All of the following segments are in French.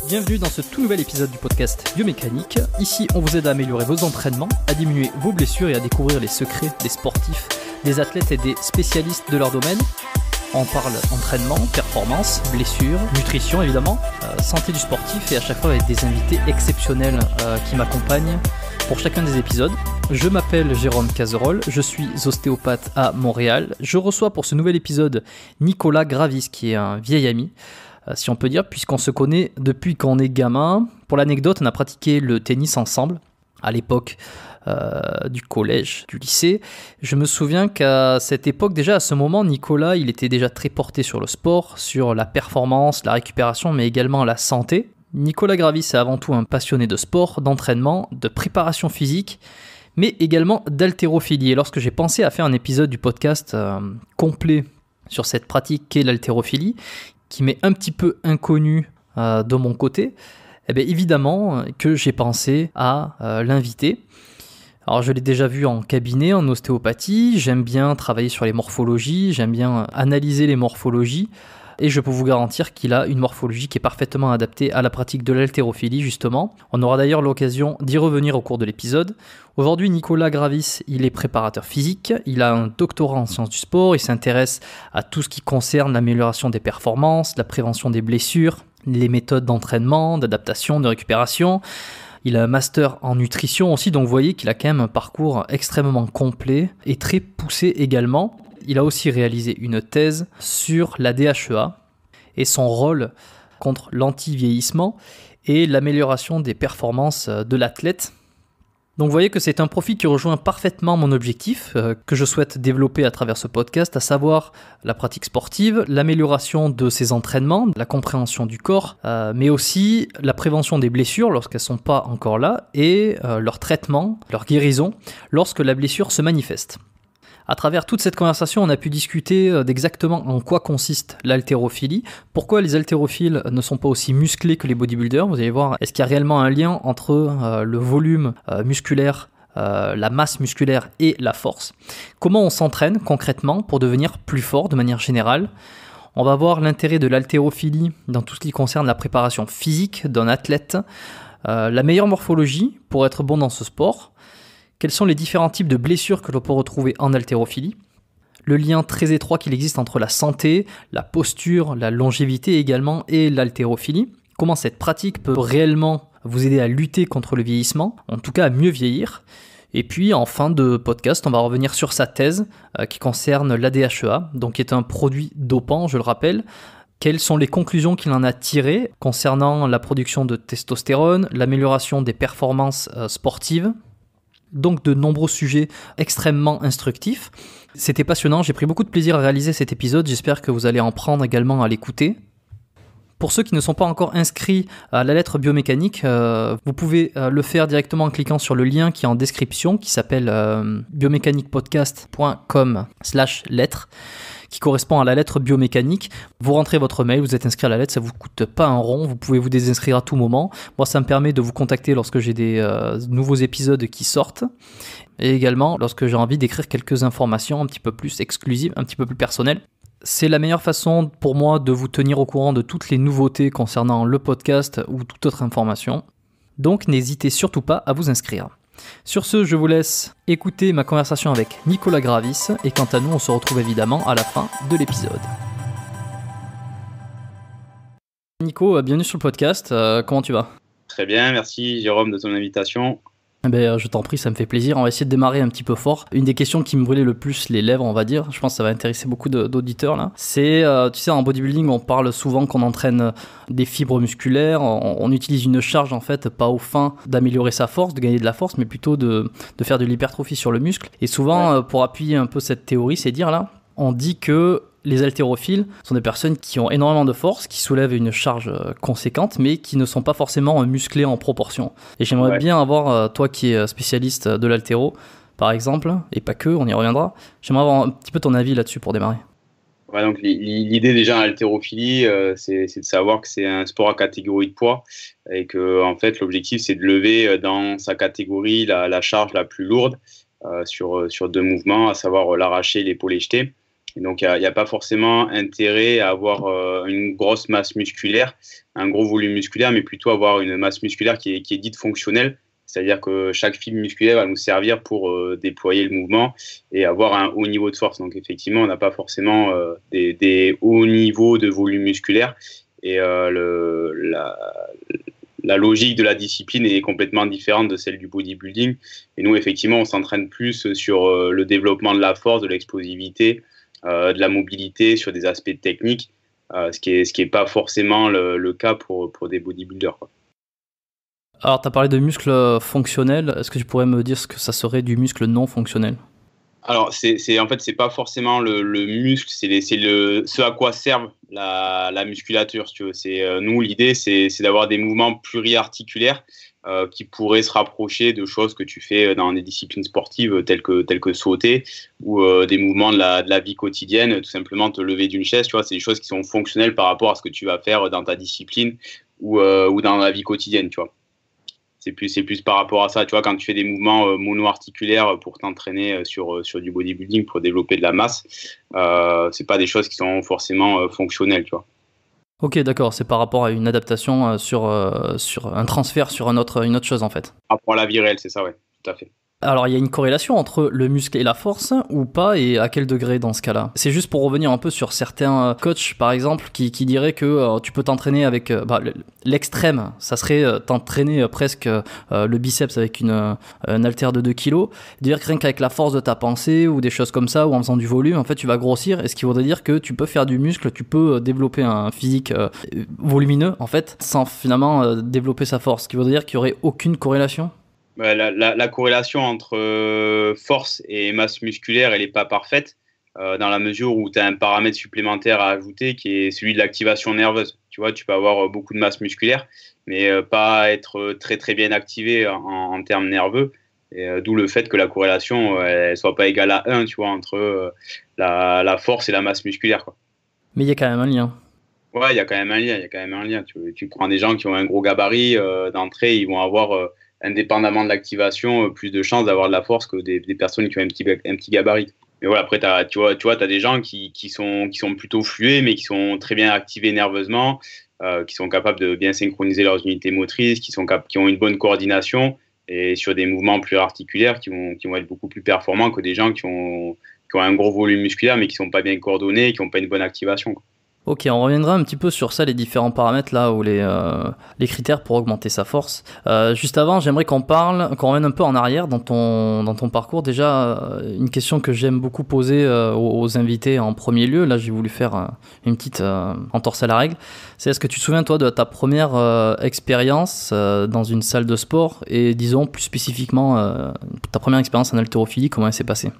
Bienvenue dans ce tout nouvel épisode du podcast Biomécanique. Ici, on vous aide à améliorer vos entraînements, à diminuer vos blessures et à découvrir les secrets des sportifs, des athlètes et des spécialistes de leur domaine. On parle entraînement, performance, blessures, nutrition évidemment, santé du sportif et à chaque fois avec des invités exceptionnels qui m'accompagnent pour chacun des épisodes. Je m'appelle Jérôme Cazerolle, je suis ostéopathe à Montréal. Je reçois pour ce nouvel épisode Nicolas Gravis qui est un vieil ami. Si on peut dire, puisqu'on se connaît depuis qu'on est gamin. Pour l'anecdote, on a pratiqué le tennis ensemble à l'époque du collège, du lycée. Je me souviens qu'à cette époque, déjà à ce moment, Nicolas, il était déjà très porté sur le sport, sur la performance, la récupération, mais également la santé. Nicolas Gravis est avant tout un passionné de sport, d'entraînement, de préparation physique, mais également d'haltérophilie. Et lorsque j'ai pensé à faire un épisode du podcast complet sur cette pratique qu'est l'haltérophilie, qui m'est un petit peu inconnu de mon côté, eh bien évidemment que j'ai pensé à l'inviter. Alors je l'ai déjà vu en cabinet, en ostéopathie, j'aime bien travailler sur les morphologies, j'aime bien analyser les morphologies, et je peux vous garantir qu'il a une morphologie qui est parfaitement adaptée à la pratique de l'haltérophilie justement. On aura d'ailleurs l'occasion d'y revenir au cours de l'épisode. Aujourd'hui, Nicolas Gravis, il est préparateur physique, il a un doctorat en sciences du sport, il s'intéresse à tout ce qui concerne l'amélioration des performances, la prévention des blessures, les méthodes d'entraînement, d'adaptation, de récupération. Il a un master en nutrition aussi, donc vous voyez qu'il a quand même un parcours extrêmement complet et très poussé également. Il a aussi réalisé une thèse sur la DHEA et son rôle contre l'anti-vieillissement et l'amélioration des performances de l'athlète. Donc vous voyez que c'est un profil qui rejoint parfaitement mon objectif que je souhaite développer à travers ce podcast, à savoir la pratique sportive, l'amélioration de ses entraînements, la compréhension du corps, mais aussi la prévention des blessures lorsqu'elles ne sont pas encore là et leur traitement, leur guérison lorsque la blessure se manifeste. À travers toute cette conversation, on a pu discuter d'exactement en quoi consiste l'haltérophilie, pourquoi les haltérophiles ne sont pas aussi musclés que les bodybuilders. Vous allez voir, est-ce qu'il y a réellement un lien entre le volume musculaire, la masse musculaire et la force. Comment on s'entraîne concrètement pour devenir plus fort de manière générale. On va voir l'intérêt de l'haltérophilie dans tout ce qui concerne la préparation physique d'un athlète, la meilleure morphologie pour être bon dans ce sport. Quels sont les différents types de blessures que l'on peut retrouver en haltérophilie, le lien très étroit qu'il existe entre la santé, la posture, la longévité également et l'haltérophilie, comment cette pratique peut réellement vous aider à lutter contre le vieillissement, en tout cas à mieux vieillir. Et puis en fin de podcast, on va revenir sur sa thèse qui concerne l'ADHEA, donc qui est un produit dopant, je le rappelle. Quelles sont les conclusions qu'il en a tirées concernant la production de testostérone, l'amélioration des performances sportives. Donc de nombreux sujets extrêmement instructifs. C'était passionnant, j'ai pris beaucoup de plaisir à réaliser cet épisode, j'espère que vous allez en prendre également à l'écouter. Pour ceux qui ne sont pas encore inscrits à la lettre biomécanique, vous pouvez le faire directement en cliquant sur le lien qui est en description, qui s'appelle biomécaniquepodcast.com/lettre, qui correspond à la lettre biomécanique. Vous rentrez votre mail, vous êtes inscrit à la lettre, ça ne vous coûte pas un rond, vous pouvez vous désinscrire à tout moment. Moi, ça me permet de vous contacter lorsque j'ai des nouveaux épisodes qui sortent, et également lorsque j'ai envie d'écrire quelques informations un petit peu plus exclusives, un petit peu plus personnelles. C'est la meilleure façon pour moi de vous tenir au courant de toutes les nouveautés concernant le podcast ou toute autre information. Donc n'hésitez surtout pas à vous inscrire. Sur ce, je vous laisse écouter ma conversation avec Nicolas Gravis et quant à nous, on se retrouve évidemment à la fin de l'épisode. Nico, bienvenue sur le podcast, comment tu vas ? Très bien, merci Jérôme de ton invitation. Je t'en prie, ça me fait plaisir. On va essayer de démarrer un petit peu fort. Une des questions qui me brûlait le plus les lèvres, on va dire, je pense que ça va intéresser beaucoup d'auditeurs là, c'est, tu sais, en bodybuilding, on parle souvent qu'on entraîne des fibres musculaires, on utilise une charge en fait, pas aux fins d'améliorer sa force, de gagner de la force, mais plutôt de faire de l'hypertrophie sur le muscle. Et souvent, pour appuyer un peu cette théorie, c'est dire là, on dit que les haltérophiles sont des personnes qui ont énormément de force, qui soulèvent une charge conséquente, mais qui ne sont pas forcément musclés en proportion. Et j'aimerais bien avoir, toi qui es spécialiste de l'haltéro, par exemple, et pas que, on y reviendra, j'aimerais avoir un petit peu ton avis là-dessus pour démarrer. Ouais, donc l'idée déjà en haltérophilie, c'est de savoir que c'est un sport à catégorie de poids et que en fait l'objectif c'est de lever dans sa catégorie la charge la plus lourde sur deux mouvements, à savoir l'arraché, l'épaulé jeté. Et donc, il n'y a pas forcément intérêt à avoir une grosse masse musculaire, un gros volume musculaire, mais plutôt avoir une masse musculaire qui est dite fonctionnelle. C'est-à-dire que chaque fibre musculaire va nous servir pour déployer le mouvement et avoir un haut niveau de force. Donc, effectivement, on n'a pas forcément des hauts niveaux de volume musculaire. Et la logique de la discipline est complètement différente de celle du bodybuilding. Et nous, effectivement, on s'entraîne plus sur le développement de la force, de l'explosivité, de la mobilité, sur des aspects techniques, ce qui est pas forcément le cas pour des bodybuilders, quoi. Alors, tu as parlé de muscles fonctionnels. Est-ce que tu pourrais me dire ce que ça serait du muscle non fonctionnel? Alors, en fait, c'est pas forcément le muscle, c'est ce à quoi servent la musculature, si tu veux. Nous, l'idée, c'est d'avoir des mouvements pluriarticulaires qui pourraient se rapprocher de choses que tu fais dans des disciplines sportives telles que sauter ou des mouvements de la vie quotidienne, tout simplement te lever d'une chaise, tu vois. C'est des choses qui sont fonctionnelles par rapport à ce que tu vas faire dans ta discipline ou dans la vie quotidienne, tu vois. C'est plus par rapport à ça, tu vois, quand tu fais des mouvements mono-articulaires pour t'entraîner sur du bodybuilding, pour développer de la masse, c'est pas des choses qui sont forcément fonctionnelles, tu vois. Ok, d'accord, c'est par rapport à une adaptation sur un transfert sur une autre chose en fait. Par rapport à la vie réelle, c'est ça, ouais, tout à fait. Alors, il y a une corrélation entre le muscle et la force ou pas, et à quel degré dans ce cas-là? C'est juste pour revenir un peu sur certains coachs, par exemple, qui diraient que tu peux t'entraîner avec l'extrême, ça serait t'entraîner presque le biceps avec un haltère de 2 kg, dire que rien qu'avec la force de ta pensée ou des choses comme ça, ou en faisant du volume, en fait, tu vas grossir, et ce qui voudrait dire que tu peux faire du muscle, tu peux développer un physique volumineux, en fait, sans finalement développer sa force, ce qui voudrait dire qu'il n'y aurait aucune corrélation? La corrélation entre force et masse musculaire, elle n'est pas parfaite dans la mesure où tu as un paramètre supplémentaire à ajouter qui est celui de l'activation nerveuse. Tu vois, tu peux avoir beaucoup de masse musculaire, mais pas être très très bien activé en termes nerveux. D'où le fait que la corrélation ne soit pas égale à 1, tu vois, entre la force et la masse musculaire, quoi. Mais il y a quand même un lien. Ouais, il y a quand même un lien. Tu prends des gens qui ont un gros gabarit d'entrée, ils vont avoir indépendamment de l'activation, plus de chances d'avoir de la force que des personnes qui ont un petit gabarit. Mais voilà, après, tu vois, t'as des gens qui sont plutôt flués, mais qui sont très bien activés nerveusement, qui sont capables de bien synchroniser leurs unités motrices, qui ont une bonne coordination, et sur des mouvements plus articulaires qui vont être beaucoup plus performants que des gens qui ont un gros volume musculaire, mais qui ne sont pas bien coordonnés et qui n'ont pas une bonne activation, quoi. Ok, on reviendra un petit peu sur ça, les différents paramètres là, ou les critères pour augmenter sa force. Juste avant, j'aimerais qu'on revienne un peu en arrière dans ton parcours. Déjà, une question que j'aime beaucoup poser aux invités en premier lieu, là j'ai voulu faire une petite entorse à la règle, c'est est-ce que tu te souviens toi de ta première expérience dans une salle de sport et disons plus spécifiquement ta première expérience en haltérophilie, comment elle s'est passée?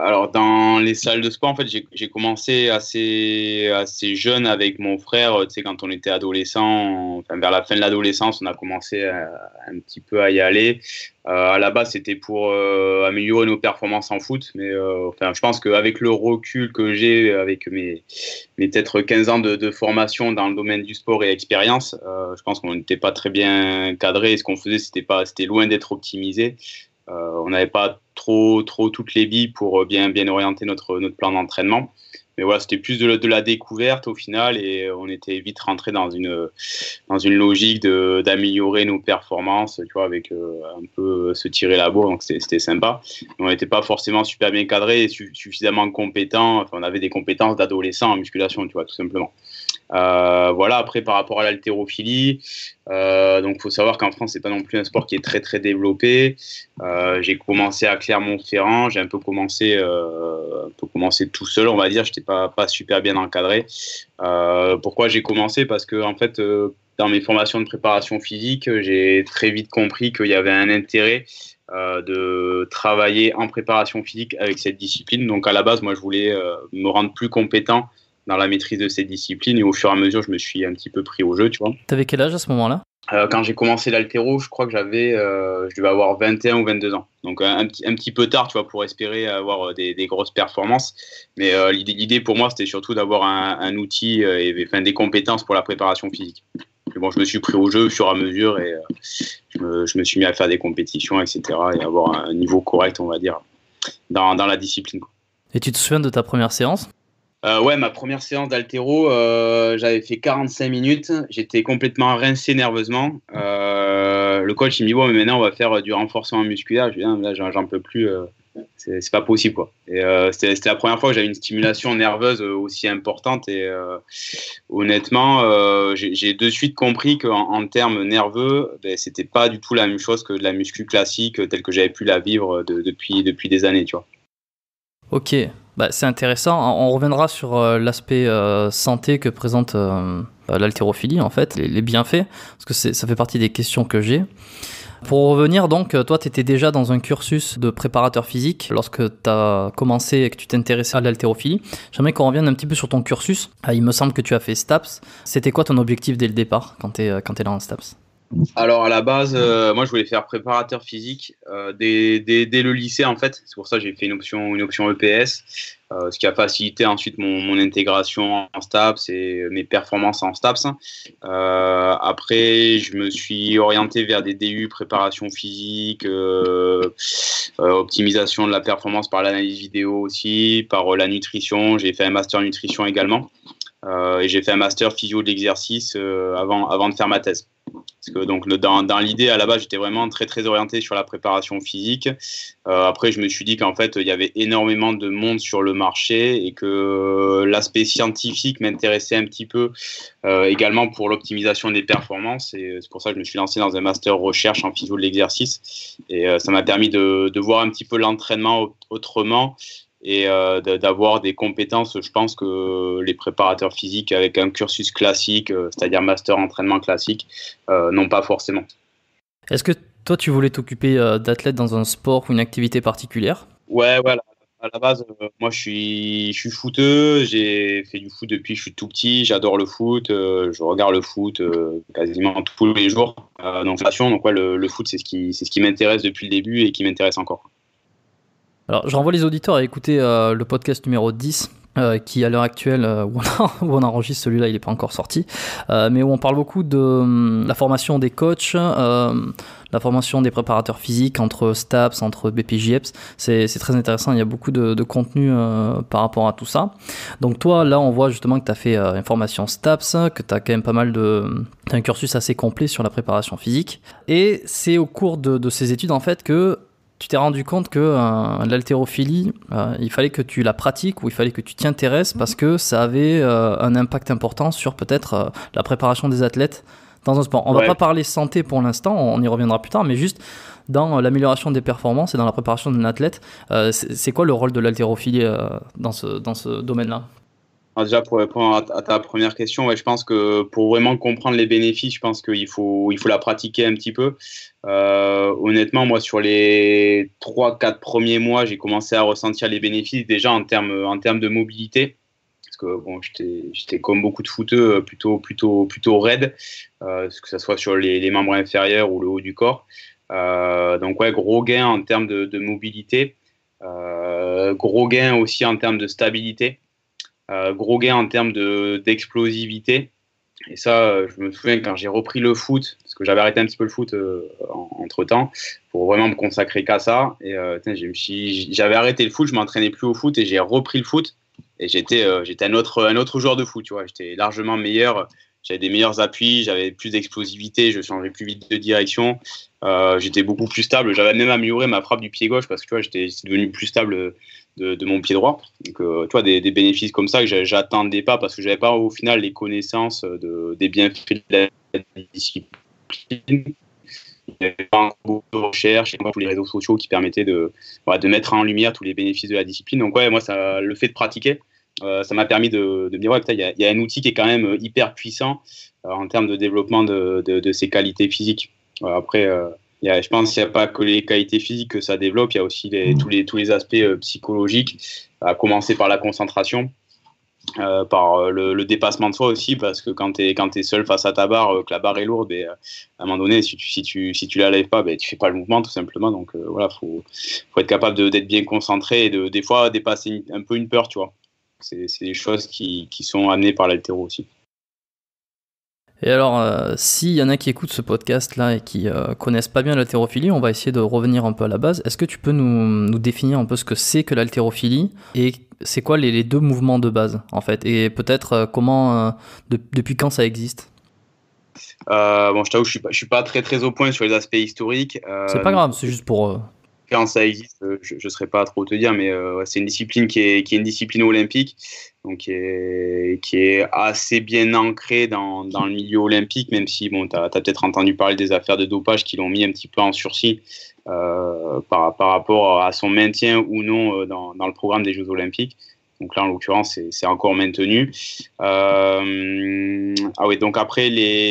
Alors, dans les salles de sport, en fait, j'ai commencé assez jeune avec mon frère. Tu sais, quand on était adolescent, enfin, vers la fin de l'adolescence, on a commencé un petit peu à y aller. À la base, c'était pour améliorer nos performances en foot. Mais enfin, je pense qu'avec le recul que j'ai, avec mes peut-être 15 ans de formation dans le domaine du sport et expérience, je pense qu'on n'était pas très bien cadré. Et ce qu'on faisait, c'était loin d'être optimisé. On n'avait pas trop toutes les billes pour bien orienter notre plan d'entraînement. Mais voilà, c'était plus de la découverte au final et on était vite rentré dans une logique d'améliorer nos performances, tu vois, avec un peu se tirer la bourre, donc c'était sympa. Mais on n'était pas forcément super bien cadré et suffisamment compétent. Enfin, on avait des compétences d'adolescent en musculation, tu vois, tout simplement. Voilà, après par rapport à l'haltérophilie, donc il faut savoir qu'en France c'est pas non plus un sport qui est très très développé. J'ai commencé à Clermont-Ferrand, j'ai un peu commencé tout seul, on va dire. J'étais pas super bien encadré. Pourquoi j'ai commencé? Parce que en fait dans mes formations de préparation physique, j'ai très vite compris qu'il y avait un intérêt de travailler en préparation physique avec cette discipline. Donc à la base, moi je voulais me rendre plus compétent dans la maîtrise de ces disciplines et au fur et à mesure je me suis un petit peu pris au jeu, tu vois. T'avais quel âge à ce moment-là? Quand j'ai commencé l'haltéro, je crois que je devais avoir 21 ou 22 ans, donc un petit peu tard, tu vois, pour espérer avoir des grosses performances. Mais l'idée pour moi c'était surtout d'avoir un outil et enfin, des compétences pour la préparation physique. Mais bon, je me suis pris au jeu au fur et à mesure et je me suis mis à faire des compétitions, etc. et avoir un niveau correct, on va dire, dans la discipline, quoi. Et tu te souviens de ta première séance? Ouais, ma première séance d'haltéro, j'avais fait 45 minutes. J'étais complètement rincé nerveusement. Le coach, il me dit, bon, mais maintenant, on va faire du renforcement musculaire. Je dis, ah, là, j'en peux plus. C'est pas possible, quoi. Et c'était la première fois que j'avais une stimulation nerveuse aussi importante. Et honnêtement, j'ai de suite compris qu'en termes nerveux, c'était pas du tout la même chose que de la muscu classique telle que j'avais pu la vivre depuis des années, tu vois. Ok, c'est intéressant. On reviendra sur l'aspect santé que présente l'haltérophilie, en fait, les bienfaits, parce que ça fait partie des questions que j'ai. Pour revenir, donc, toi, tu étais déjà dans un cursus de préparateur physique lorsque tu as commencé et que tu t'intéressais à l'haltérophilie. J'aimerais qu'on revienne un petit peu sur ton cursus. Il me semble que tu as fait STAPS. C'était quoi ton objectif dès le départ quand tu es là en STAPS? Alors à la base, moi je voulais faire préparateur physique dès le lycée en fait. C'est pour ça que j'ai fait une option EPS, ce qui a facilité ensuite mon intégration en STAPS et mes performances en STAPS. Après, je me suis orienté vers des DU préparation physique, optimisation de la performance par l'analyse vidéo aussi, par la nutrition. J'ai fait un master nutrition également et j'ai fait un master physio de l'exercice avant de faire ma thèse. Parce que donc dans l'idée à la base j'étais vraiment très très orienté sur la préparation physique. Après je me suis dit qu'en fait il y avait énormément de monde sur le marché et que l'aspect scientifique m'intéressait un petit peu également pour l'optimisation des performances, et c'est pour ça que je me suis lancé dans un master recherche en physio de l'exercice, et ça m'a permis de voir un petit peu l'entraînement autrement et d'avoir des compétences, je pense, que les préparateurs physiques avec un cursus classique, c'est-à-dire master entraînement classique, n'ont pas forcément. Est-ce que toi, tu voulais t'occuper d'athlète dans un sport ou une activité particulière? Ouais, à la base, moi je suis footeux, j'ai fait du foot depuis que je suis tout petit, j'adore le foot, je regarde le foot quasiment tous les jours. Donc ouais, le foot, c'est ce qui m'intéresse depuis le début et qui m'intéresse encore. Alors, je renvoie les auditeurs à écouter le podcast numéro 10, qui à l'heure actuelle, où on enregistre celui-là, il n'est pas encore sorti, mais où on parle beaucoup de la formation des coachs, la formation des préparateurs physiques entre STAPS, entre BPJEPS. C'est très intéressant, il y a beaucoup de contenu par rapport à tout ça. Donc toi, là, on voit justement que tu as fait une formation STAPS, que tu as quand même pas mal t'as un cursus assez complet sur la préparation physique. Et c'est au cours de ces études, en fait, que tu t'es rendu compte que l'haltérophilie, il fallait que tu la pratiques ou il fallait que tu t'y intéresses parce que ça avait un impact important sur peut-être la préparation des athlètes dans un sport. On va pas parler santé pour l'instant, on y reviendra plus tard, mais juste dans l'amélioration des performances et dans la préparation d'un athlète, c'est quoi le rôle de l'haltérophilie dans ce domaine-là? Alors déjà, pour répondre à ta première question, ouais, je pense que pour vraiment comprendre les bénéfices, je pense qu'il faut la pratiquer un petit peu. Honnêtement, moi, sur les 3-4 premiers mois, j'ai commencé à ressentir les bénéfices déjà en termes de mobilité. Parce que bon, j'étais comme beaucoup de footeux plutôt raide, que ce soit sur les membres inférieurs ou le haut du corps. Donc ouais, gros gain en termes de mobilité, gros gain aussi en termes de stabilité. Gros gain en termes d'explosivité. Et ça, je me souviens quand j'ai repris le foot, parce que j'avais arrêté un petit peu le foot entre-temps, pour vraiment me consacrer qu'à ça. Et j'avais arrêté le foot, je m'entraînais plus au foot et j'ai repris le foot. Et j'étais un autre joueur de foot, tu vois. J'étais largement meilleur, j'avais des meilleurs appuis, j'avais plus d'explosivité, je changeais plus vite de direction. J'étais beaucoup plus stable. J'avais même amélioré ma frappe du pied gauche parce que tu vois, j'étais devenu plus stable de mon pied droit. Donc, tu vois, des bénéfices comme ça que j'attendais pas parce que j'avais pas au final les connaissances des bienfaits de la discipline. Il y avait pas beaucoup de recherche et tous les réseaux sociaux qui permettaient de mettre en lumière tous les bénéfices de la discipline. Donc ouais, moi, le fait de pratiquer, ça m'a permis de me dire ouais, il y a un outil qui est quand même hyper puissant en termes de développement de ses qualités physiques. Après, je pense qu'il n'y a pas que les qualités physiques que ça développe, il y a aussi tous les aspects psychologiques, à commencer par la concentration, par le dépassement de soi aussi, parce que quand tu es seul face à ta barre, que la barre est lourde, à un moment donné, si tu la lèves pas, tu fais pas le mouvement tout simplement. Donc voilà, faut être capable d'être bien concentré et des fois dépasser un peu une peur, tu vois. C'est des choses qui sont amenées par l'haltéro aussi. Et alors, s'il y en a qui écoutent ce podcast-là et qui connaissent pas bien l'haltérophilie, on va essayer de revenir un peu à la base. Est-ce que tu peux nous définir un peu ce que c'est que l'haltérophilie et c'est quoi les deux mouvements de base, en fait? Et peut-être depuis quand ça existe? Bon, je t'avoue, je suis pas très très au point sur les aspects historiques. C'est pas grave, c'est juste pour... Quand ça existe, je ne saurais pas trop te dire, mais c'est une discipline qui est une discipline olympique, donc qui est assez bien ancrée dans le milieu olympique, même si bon, tu as peut-être entendu parler des affaires de dopage qui l'ont mis un petit peu en sursis par rapport à son maintien ou non dans le programme des Jeux olympiques. Donc là, en l'occurrence, c'est encore maintenu. Ah oui, donc après,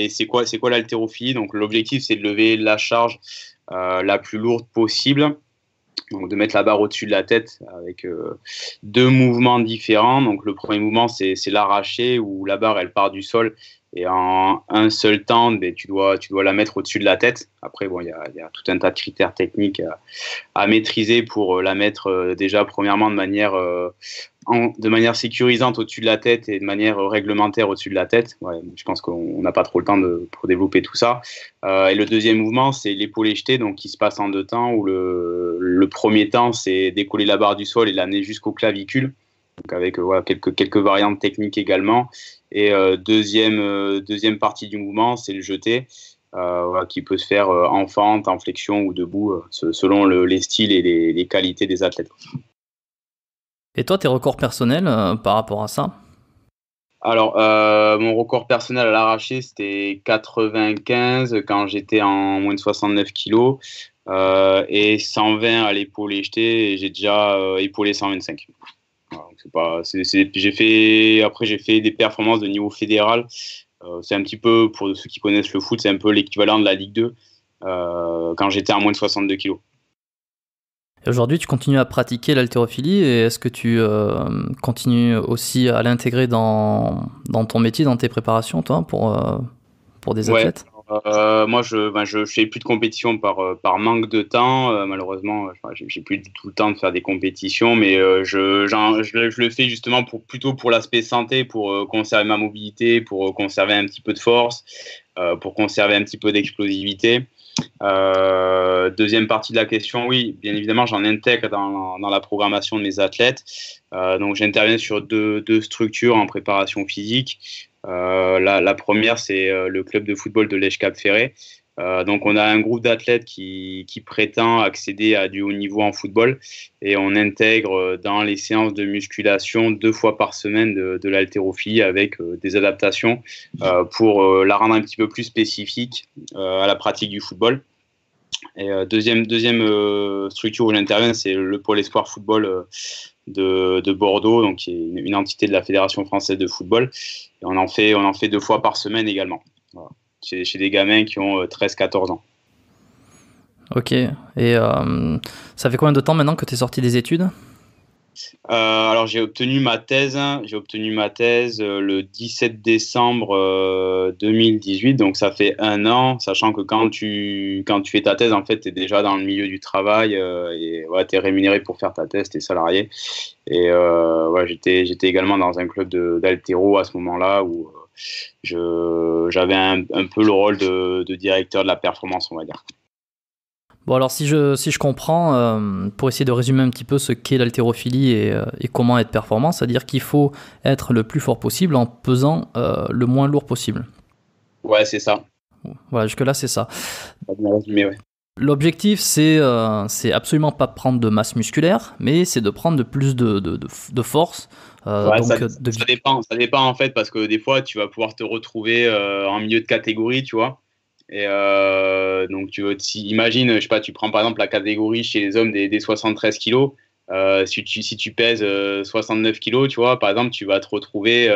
c'est quoi l'haltérophilie? Donc l'objectif, c'est de lever la charge la plus lourde possible. Donc de mettre la barre au-dessus de la tête avec deux mouvements différents. Donc le premier mouvement, c'est l'arraché où la barre, elle part du sol et en un seul temps, tu dois la mettre au-dessus de la tête. Après, bon, il y a tout un tas de critères techniques à maîtriser pour la mettre déjà premièrement de manière sécurisante au-dessus de la tête et de manière réglementaire au-dessus de la tête. Ouais, je pense qu'on n'a pas trop le temps pour développer tout ça. Et le deuxième mouvement, c'est l'épaulé jeté, donc qui se passe en deux temps, où le premier temps, c'est décoller la barre du sol et l'amener jusqu'au clavicule, donc avec voilà, quelques variantes techniques également. Et deuxième partie du mouvement, c'est le jeté, voilà, qui peut se faire en fente, en flexion ou debout, selon les styles et les qualités des athlètes. Et toi, tes records personnels par rapport à ça? Alors, mon record personnel à l'arraché, c'était 95 quand j'étais en moins de 69 kilos et 120 à l'épaulé jeté et j'ai déjà épaulé 125. Voilà, j'ai fait des performances de niveau fédéral. C'est un petit peu, pour ceux qui connaissent le foot, c'est un peu l'équivalent de la Ligue 2 quand j'étais à moins de 62 kilos. Et aujourd'hui, tu continues à pratiquer l'haltérophilie et est-ce que tu continues aussi à l'intégrer dans ton métier, dans tes préparations, toi, pour des athlètes? Moi, je fais plus de compétition par manque de temps. Malheureusement, j'ai plus du tout le temps de faire des compétitions, mais je le fais justement plutôt pour l'aspect santé, pour conserver ma mobilité, pour conserver un petit peu de force, pour conserver un petit peu d'explosivité. Deuxième partie de la question, oui, bien évidemment, j'en intègre dans la programmation de mes athlètes. Donc, j'interviens sur deux structures en préparation physique. La première, c'est le club de football de Lège-Cap-Ferré. Donc, on a un groupe d'athlètes qui prétend accéder à du haut niveau en football et on intègre dans les séances de musculation 2 fois par semaine de l'haltérophilie avec des adaptations pour la rendre un petit peu plus spécifique à la pratique du football. Et deuxième structure où j'interviens, c'est le pôle espoir football de Bordeaux, donc qui est une entité de la Fédération française de football. Et on en fait 2 fois par semaine également. Voilà. Chez des gamins qui ont 13-14 ans. Ok. Et ça fait combien de temps maintenant que tu es sorti des études? Alors j'ai obtenu ma thèse le 17 décembre 2018, donc ça fait 1 an, sachant que quand tu fais ta thèse, en fait, tu es déjà dans le milieu du travail et ouais, tu es rémunéré pour faire ta thèse, tu es salarié. Et ouais, j'étais également dans un club d'haltéro à ce moment-là où j'avais un peu le rôle de directeur de la performance, on va dire. Bon, alors si je comprends, pour essayer de résumer un petit peu ce qu'est l'haltérophilie et comment être performant, c'est-à-dire qu'il faut être le plus fort possible en pesant le moins lourd possible. Ouais, c'est ça. Voilà, jusque-là, c'est ça. Bien résumé, ouais. L'objectif, c'est absolument pas prendre de masse musculaire, mais c'est de prendre de plus de force. Ouais, donc ça dépend en fait, parce que des fois, tu vas pouvoir te retrouver en milieu de catégorie, tu vois. Et donc, imagine, je sais pas, tu prends par exemple la catégorie chez les hommes des 73 kilos. Si tu pèses 69 kilos, tu vois, par exemple, tu vas te retrouver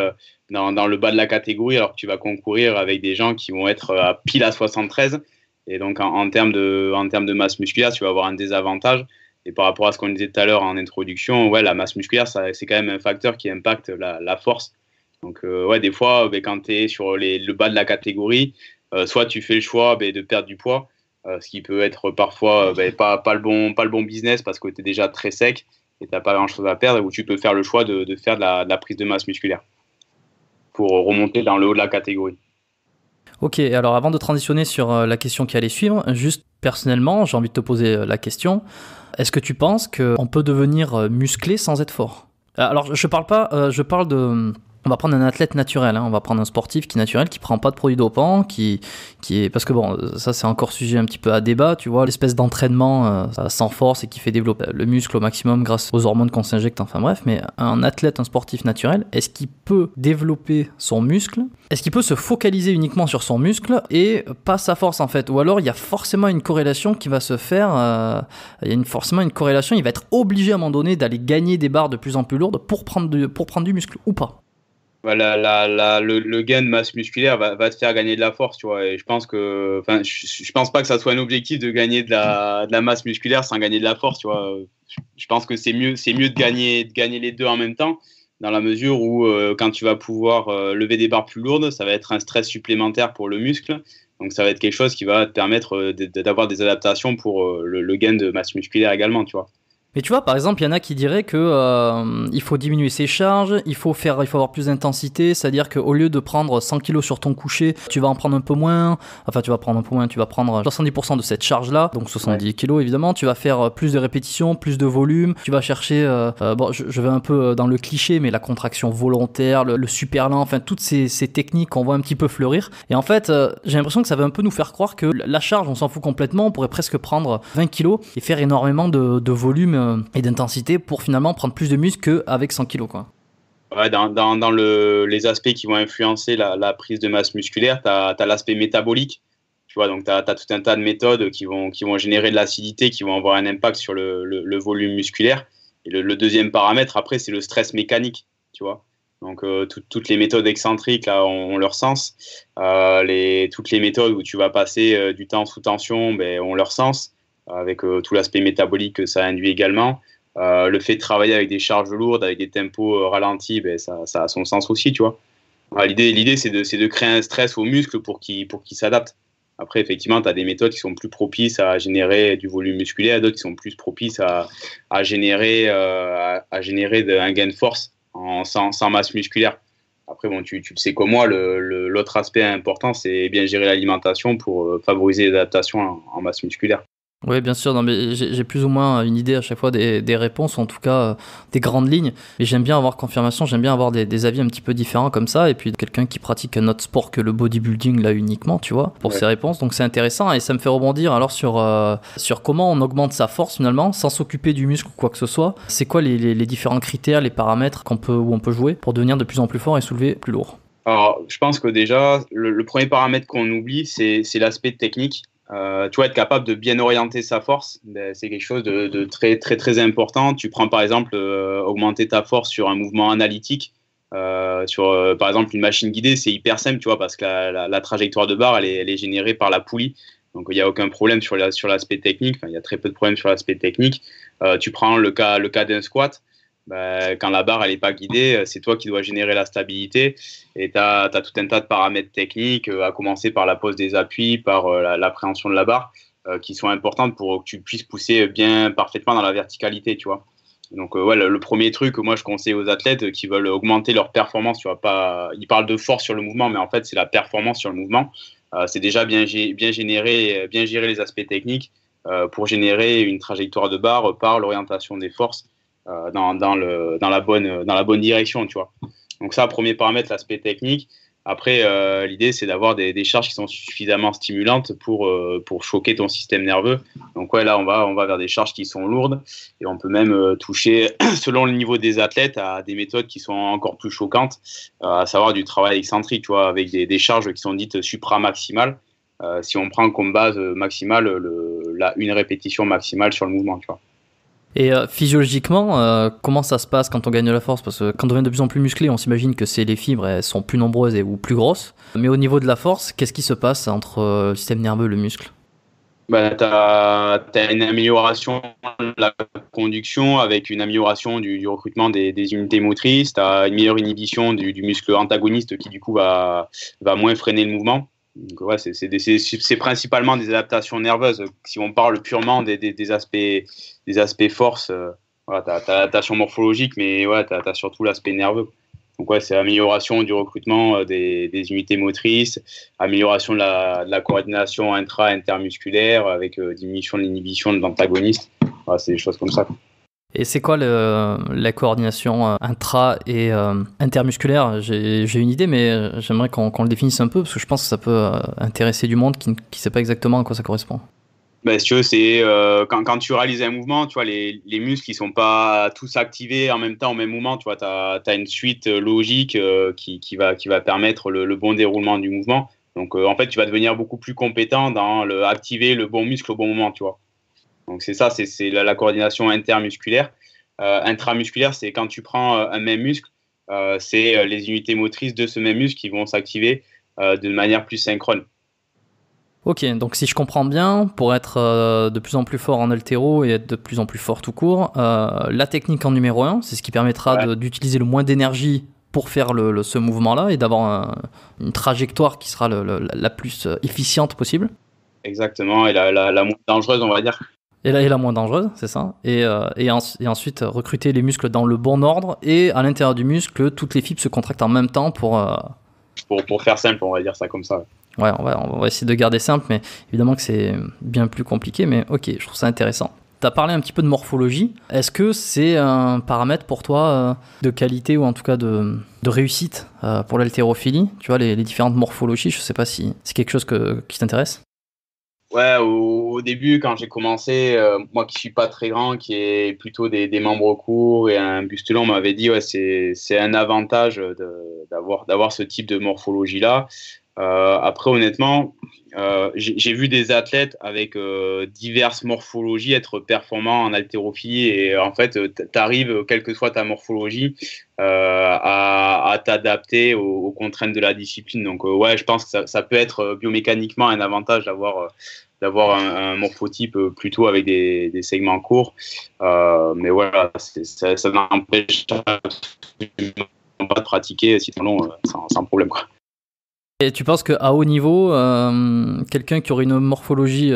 dans le bas de la catégorie alors que tu vas concourir avec des gens qui vont être pile à 73. Et donc, en termes de masse musculaire, tu vas avoir un désavantage. Et par rapport à ce qu'on disait tout à l'heure en introduction, ouais, la masse musculaire, c'est quand même un facteur qui impacte la force. Donc, ouais, des fois, quand tu es sur le bas de la catégorie, soit tu fais le choix de perdre du poids, ce qui peut être parfois pas le bon business parce que tu es déjà très sec et tu n'as pas grand-chose à perdre, ou tu peux faire le choix de faire de la prise de masse musculaire pour remonter dans le haut de la catégorie. Ok, alors avant de transitionner sur la question qui allait suivre, juste personnellement, j'ai envie de te poser la question. Est-ce que tu penses qu'on peut devenir musclé sans être fort? Alors, je parle pas, je parle de... On va prendre un athlète naturel, hein, on va prendre un sportif qui est naturel, qui prend pas de produits dopants, qui est... Parce que bon, ça c'est encore sujet un petit peu à débat, tu vois, l'espèce d'entraînement sans force et qui fait développer le muscle au maximum grâce aux hormones qu'on s'injecte, enfin bref, mais un athlète, un sportif naturel, est-ce qu'il peut développer son muscle? Est-ce qu'il peut se focaliser uniquement sur son muscle et pas sa force en fait? Ou alors il y a forcément une corrélation qui va se faire, forcément une corrélation, il va être obligé à un moment donné d'aller gagner des barres de plus en plus lourdes pour prendre du muscle ou pas? Le gain de masse musculaire va te faire gagner de la force, tu vois. Et je pense je pense pas que ça soit un objectif de gagner de la masse musculaire sans gagner de la force, tu vois. Je pense que c'est mieux de gagner les deux en même temps, dans la mesure où quand tu vas pouvoir lever des barres plus lourdes, ça va être un stress supplémentaire pour le muscle. Donc ça va être quelque chose qui va te permettre d'avoir des adaptations pour le gain de masse musculaire également, tu vois. Mais tu vois, par exemple, il y en a qui diraient que il faut diminuer ses charges, il faut avoir plus d'intensité, c'est-à-dire qu'au lieu de prendre 100 kg sur ton coucher, tu vas en prendre un peu moins, tu vas prendre 70% de cette charge-là, donc 70 kg évidemment, tu vas faire plus de répétitions, plus de volume, tu vas chercher, je vais un peu dans le cliché, mais la contraction volontaire, le super lent, enfin toutes ces techniques qu'on voit un petit peu fleurir. Et en fait, j'ai l'impression que ça va un peu nous faire croire que la charge, on s'en fout complètement, on pourrait presque prendre 20 kg et faire énormément de volume et d'intensité pour finalement prendre plus de muscle qu'avec 100 kilos, quoi. Ouais, dans les aspects qui vont influencer la prise de masse musculaire, tu as l'aspect métabolique. Tu vois, donc tu as tout un tas de méthodes qui vont générer de l'acidité, qui vont avoir un impact sur le volume musculaire. Et le deuxième paramètre, après, c'est le stress mécanique. Tu vois, donc toutes les méthodes excentriques là, ont leur sens. Toutes les méthodes où tu vas passer du temps sous tension ont leur sens, avec tout l'aspect métabolique que ça induit également. Le fait de travailler avec des charges lourdes, avec des tempos ralentis, ça a son sens aussi, tu vois. L'idée c'est de créer un stress au muscle pour qu'il s'adapte. Après, effectivement, tu as des méthodes qui sont plus propices à générer du volume musculaire, d'autres qui sont plus propices à générer un gain de force sans masse musculaire. Après, bon, tu le sais comme moi, l'autre aspect important, c'est bien gérer l'alimentation pour favoriser l'adaptation en masse musculaire. Oui, bien sûr, non, mais j'ai plus ou moins une idée à chaque fois des réponses, ou en tout cas des grandes lignes, mais j'aime bien avoir confirmation, j'aime bien avoir des avis un petit peu différents comme ça, et puis quelqu'un qui pratique un autre sport que le bodybuilding là uniquement, tu vois, pour ses réponses, donc c'est intéressant, et ça me fait rebondir alors sur comment on augmente sa force finalement, sans s'occuper du muscle ou quoi que ce soit. C'est quoi les différents critères, les paramètres où on peut jouer pour devenir de plus en plus fort et soulever plus lourd? Alors, je pense que déjà, le premier paramètre qu'on oublie, c'est l'aspect technique. Tu vois, être capable de bien orienter sa force, c'est quelque chose de très, très, très important. Tu prends par exemple augmenter ta force sur un mouvement analytique, par exemple une machine guidée, c'est hyper simple, tu vois, parce que la trajectoire de barre, elle est générée par la poulie. Donc, il n'y a aucun problème sur l'aspect technique. Enfin, il y a très peu de problèmes sur l'aspect technique. Tu prends le cas d'un squat. Quand la barre elle n'est pas guidée, c'est toi qui dois générer la stabilité, et tu as tout un tas de paramètres techniques, à commencer par la pose des appuis, par l'appréhension de la barre, qui sont importantes pour que tu puisses pousser bien parfaitement dans la verticalité, tu vois. Donc le premier truc que moi je conseille aux athlètes qui veulent augmenter leur performance, tu vois, ils parlent de force sur le mouvement, mais en fait c'est la performance sur le mouvement. C'est déjà bien gérer les aspects techniques pour générer une trajectoire de barre par l'orientation des forces dans la bonne direction, tu vois. Donc ça, premier paramètre, l'aspect technique. Après, l'idée, c'est d'avoir des charges qui sont suffisamment stimulantes pour choquer ton système nerveux. Donc ouais, là, on va vers des charges qui sont lourdes, et on peut même toucher, selon le niveau des athlètes, à des méthodes qui sont encore plus choquantes, à savoir du travail excentrique, tu vois, avec des charges qui sont dites supramaximales. Si on prend comme base maximale une répétition maximale sur le mouvement, tu vois. Et physiologiquement, comment ça se passe quand on gagne de la force? Parce que quand on devient de plus en plus musclé, on s'imagine que les fibres elles sont plus nombreuses ou plus grosses. Mais au niveau de la force, qu'est-ce qui se passe entre le système nerveux et le muscle? Tu as une amélioration de la conduction avec une amélioration du recrutement des unités motrices. Tu as une meilleure inhibition du muscle antagoniste qui, du coup, va moins freiner le mouvement. Donc, ouais, c'est principalement des adaptations nerveuses. Si on parle purement des aspects force, voilà, tu as l'adaptation morphologique, mais ouais, tu as surtout l'aspect nerveux. Donc ouais, c'est amélioration du recrutement des unités motrices, amélioration de la coordination intermusculaire avec diminution de l'inhibition de l'antagoniste. Voilà, c'est des choses comme ça. Et c'est quoi la coordination intra- et intermusculaire? J'ai une idée, mais j'aimerais qu'on le définisse un peu, parce que je pense que ça peut intéresser du monde qui ne sait pas exactement à quoi ça correspond. Ben, si tu veux, c'est quand tu réalises un mouvement, tu vois, les muscles ils sont pas tous activés en même temps au même moment. Tu vois, t'as une suite logique qui va permettre le bon déroulement du mouvement. Donc en fait, tu vas devenir beaucoup plus compétent dans activer le bon muscle au bon moment, tu vois. Donc c'est ça, c'est la coordination intermusculaire. Intramusculaire, c'est quand tu prends un même muscle, c'est les unités motrices de ce même muscle qui vont s'activer de manière plus synchrone. Ok, donc si je comprends bien, pour être de plus en plus fort en haltéro et être de plus en plus fort tout court, la technique en numéro 1, c'est ce qui permettra d'utiliser le moins d'énergie pour faire ce mouvement-là et d'avoir une trajectoire qui sera la plus efficiente possible. Exactement, et la moins dangereuse, on va dire. Et la moins dangereuse, c'est ça. Et ensuite, recruter les muscles dans le bon ordre et à l'intérieur du muscle, toutes les fibres se contractent en même temps pour faire simple, on va dire ça comme ça. Ouais, on va essayer de garder simple, mais évidemment que c'est bien plus compliqué, mais ok, je trouve ça intéressant. Tu as parlé un petit peu de morphologie. Est-ce que c'est un paramètre pour toi de qualité ou en tout cas de réussite pour l'haltérophilie? Tu vois, les différentes morphologies, je sais pas si c'est quelque chose qui t'intéresse? Ouais, au début, quand j'ai commencé, moi qui suis pas très grand, qui ai plutôt des membres courts et un buste long, on m'avait dit ouais, c'est un avantage d'avoir ce type de morphologie-là. Après, honnêtement, j'ai vu des athlètes avec diverses morphologies être performants en haltérophilie et en fait, tu arrives, quelle que soit ta morphologie, à t'adapter aux contraintes de la discipline. Donc, ouais, je pense que ça peut être biomécaniquement un avantage d'avoir un morphotype plutôt avec des segments courts. Mais voilà, ça n'empêche pas de pratiquer si long sans problème, quoi. Et tu penses qu'à haut niveau, quelqu'un qui aurait une morphologie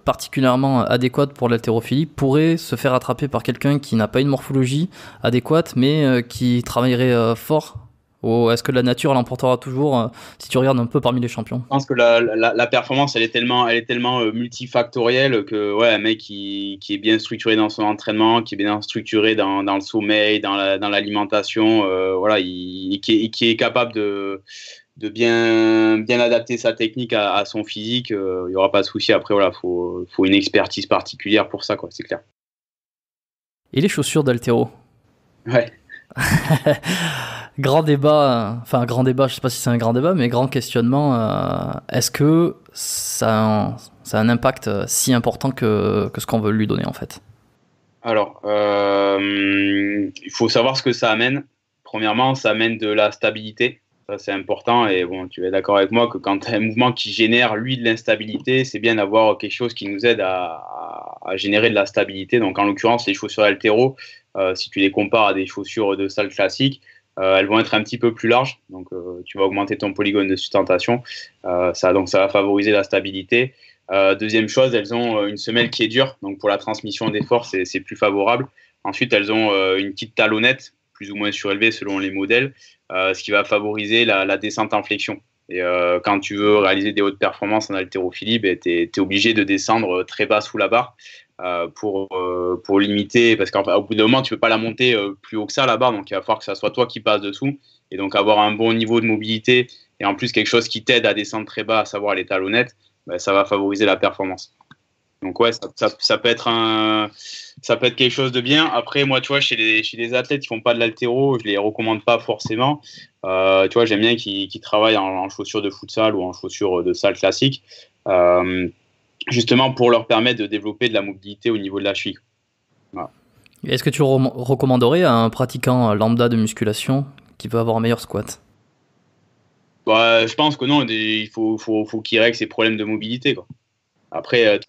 particulièrement adéquate pour l'haltérophilie pourrait se faire attraper par quelqu'un qui n'a pas une morphologie adéquate, mais qui travaillerait fort? Ou est-ce que la nature l'emportera toujours si tu regardes un peu parmi les champions? Je pense que la performance, elle est tellement multifactorielle que ouais, un mec qui est bien structuré dans son entraînement, qui est bien structuré dans le sommeil, dans l'alimentation, voilà, qui est capable de bien adapter sa technique à son physique, il n'y aura pas de souci. Après, voilà, faut une expertise particulière pour ça, quoi, c'est clair. Et les chaussures d'haltéro? Ouais. Grand débat, je sais pas si c'est un grand débat, mais grand questionnement. Est-ce que ça a un impact si important que ce qu'on veut lui donner en fait? Alors, il faut savoir ce que ça amène. Premièrement, ça amène de la stabilité. Ça, c'est important. Et bon, tu es d'accord avec moi que quand tu as un mouvement qui génère, lui, de l'instabilité, c'est bien d'avoir quelque chose qui nous aide à générer de la stabilité. Donc, en l'occurrence, les chaussures haltéro, si tu les compares à des chaussures de salle classique, elles vont être un petit peu plus larges. Donc, tu vas augmenter ton polygone de sustentation. Ça va favoriser la stabilité. Deuxième chose, elles ont une semelle qui est dure. Donc, pour la transmission des forces, c'est plus favorable. Ensuite, elles ont une petite talonnette, plus ou moins surélevée selon les modèles, ce qui va favoriser la descente en flexion. Et quand tu veux réaliser des hautes performances en haltérophilie, tu es obligé de descendre très bas sous la barre pour limiter, parce qu'au bout d'un moment, tu ne peux pas la monter plus haut que ça, la barre, donc il va falloir que ça soit toi qui passes dessous, et donc avoir un bon niveau de mobilité, et en plus quelque chose qui t'aide à descendre très bas, à savoir les talonnettes, ça va favoriser la performance. Donc ouais, ça peut être quelque chose de bien. Après, moi, tu vois, chez les athlètes qui font pas de l'haltéro, je les recommande pas forcément. Tu vois, j'aime bien qu'ils travaillent en chaussures de futsal ou en chaussures de salle classique, justement pour leur permettre de développer de la mobilité au niveau de la cheville. Voilà. Est-ce que tu recommanderais à un pratiquant lambda de musculation qui veut avoir un meilleur squat? Je pense que non, il faut qu'il règle ses problèmes de mobilité, quoi. Après,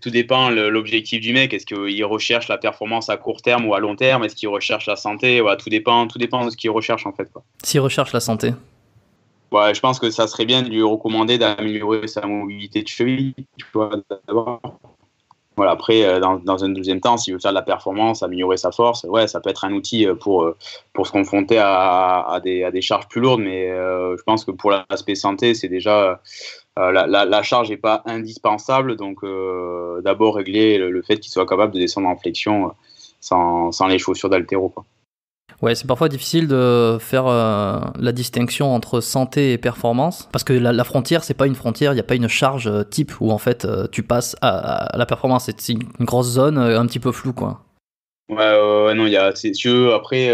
tout dépend l'objectif du mec. Est-ce qu'il recherche la performance à court terme ou à long terme? Est-ce qu'il recherche la santé? Voilà, tout dépend de ce qu'il recherche en fait, quoi. S'il recherche la santé? Je pense que ça serait bien de lui recommander d'améliorer sa mobilité de cheville, tu vois, d'abord. Voilà, après, dans un deuxième temps, s'il veut faire de la performance, améliorer sa force, ouais, ça peut être un outil pour se confronter à des charges plus lourdes. Mais je pense que pour l'aspect santé, c'est déjà la charge n'est pas indispensable. Donc, d'abord régler le fait qu'il soit capable de descendre en flexion sans les chaussures d'haltéro, quoi. Ouais, c'est parfois difficile de faire la distinction entre santé et performance, parce que la frontière, c'est pas une frontière, il n'y a pas une charge type où en fait tu passes à la performance. C'est une grosse zone un petit peu floue, quoi. Ouais, non, c'est sûr. Après,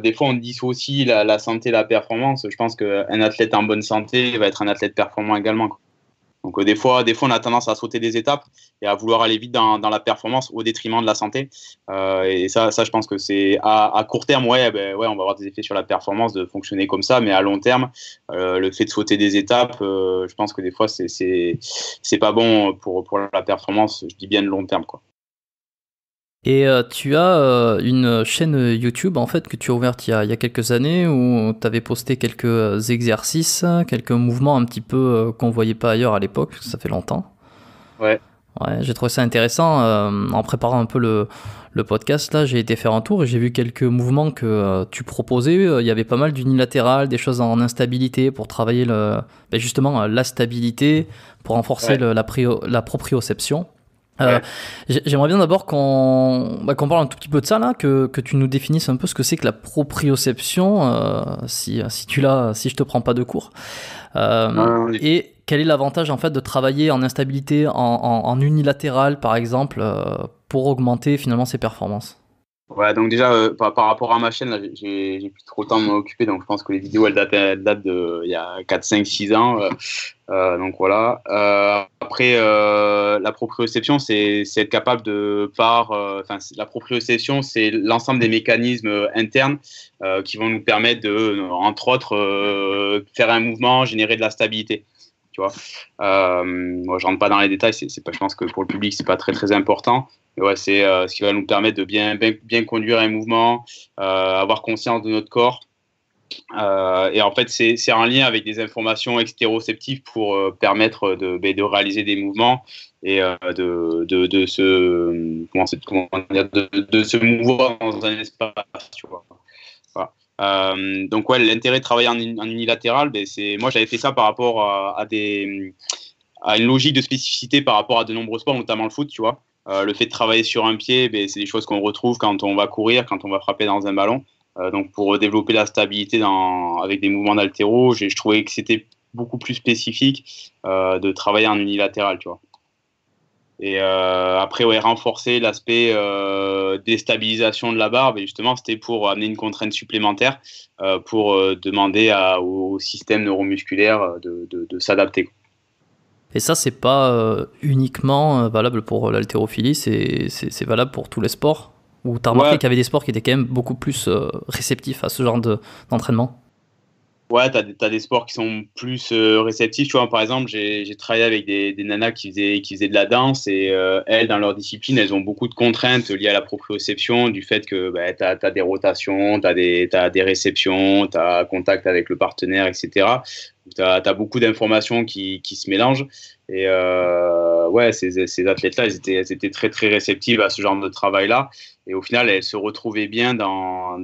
des fois, on dissocie la santé et la performance. Je pense qu'un athlète en bonne santé va être un athlète performant également, quoi. Donc des fois, on a tendance à sauter des étapes et à vouloir aller vite dans la performance au détriment de la santé. Et ça, je pense que c'est à court terme, ouais, on va avoir des effets sur la performance de fonctionner comme ça, mais à long terme, le fait de sauter des étapes, je pense que des fois, c'est pas bon pour la performance. Je dis bien de long terme, quoi. Et tu as une chaîne YouTube en fait que tu as ouverte il y a quelques années où tu avais posté quelques exercices, quelques mouvements un petit peu qu'on voyait pas ailleurs à l'époque, parce que ça fait longtemps. Ouais. Ouais, j'ai trouvé ça intéressant. En préparant un peu le podcast, là, j'ai été faire un tour et j'ai vu quelques mouvements que tu proposais. Il y avait pas mal d'unilatéral, des choses en instabilité pour travailler justement la stabilité, pour renforcer la proprioception. Ouais. J'aimerais bien d'abord qu'on parle un tout petit peu de ça là, que tu nous définisses un peu ce que c'est que la proprioception, si je te prends pas de cours, et quel est l'avantage en fait de travailler en instabilité, en unilatéral par exemple, pour augmenter finalement ses performances. Ouais, donc déjà, par rapport à ma chaîne, là, j'ai plus trop le temps de m'en occuper, donc je pense que les vidéos, elles datent de il y a 4, 5, 6 ans. Donc voilà. Après, la proprioception, c'est être capable la proprioception, c'est l'ensemble des mécanismes internes qui vont nous permettre de, entre autres, faire un mouvement, générer de la stabilité. Tu vois. Moi, je rentre pas dans les détails, c'est pas, je pense que pour le public, c'est pas très très important. Mais ouais, c'est ce qui va nous permettre de bien conduire un mouvement, avoir conscience de notre corps. Et en fait, c'est en lien avec des informations extéroceptives pour permettre de réaliser des mouvements et de se mouvoir dans un espace, tu vois. Voilà. Donc ouais, l'intérêt de travailler en unilatéral, moi j'avais fait ça par rapport à une logique de spécificité par rapport à de nombreux sports, notamment le foot, tu vois. Le fait de travailler sur un pied, c'est des choses qu'on retrouve quand on va courir, quand on va frapper dans un ballon. Donc pour développer la stabilité avec des mouvements d'haltéro, je trouvais que c'était beaucoup plus spécifique de travailler en unilatéral, tu vois. Et après, ouais, renforcer l'aspect déstabilisation de la barre, justement, c'était pour amener une contrainte supplémentaire pour demander au système neuromusculaire de s'adapter. Et ça, c'est pas uniquement valable pour l'haltérophilie, c'est valable pour tous les sports. Ou t'as remarqué qu'il y avait des sports qui étaient quand même beaucoup plus réceptifs à ce genre d'entraînement? Ouais, t'as des sports qui sont plus réceptifs. Tu vois, par exemple, j'ai travaillé avec des nanas qui faisaient de la danse et elles, dans leur discipline, elles ont beaucoup de contraintes liées à la proprioception, du fait que t'as des rotations, t'as des réceptions, t'as contact avec le partenaire, etc. T'as beaucoup d'informations qui se mélangent. Et ouais, ces athlètes-là, elles étaient très, très réceptives à ce genre de travail-là. Et au final, elles se retrouvaient bien dans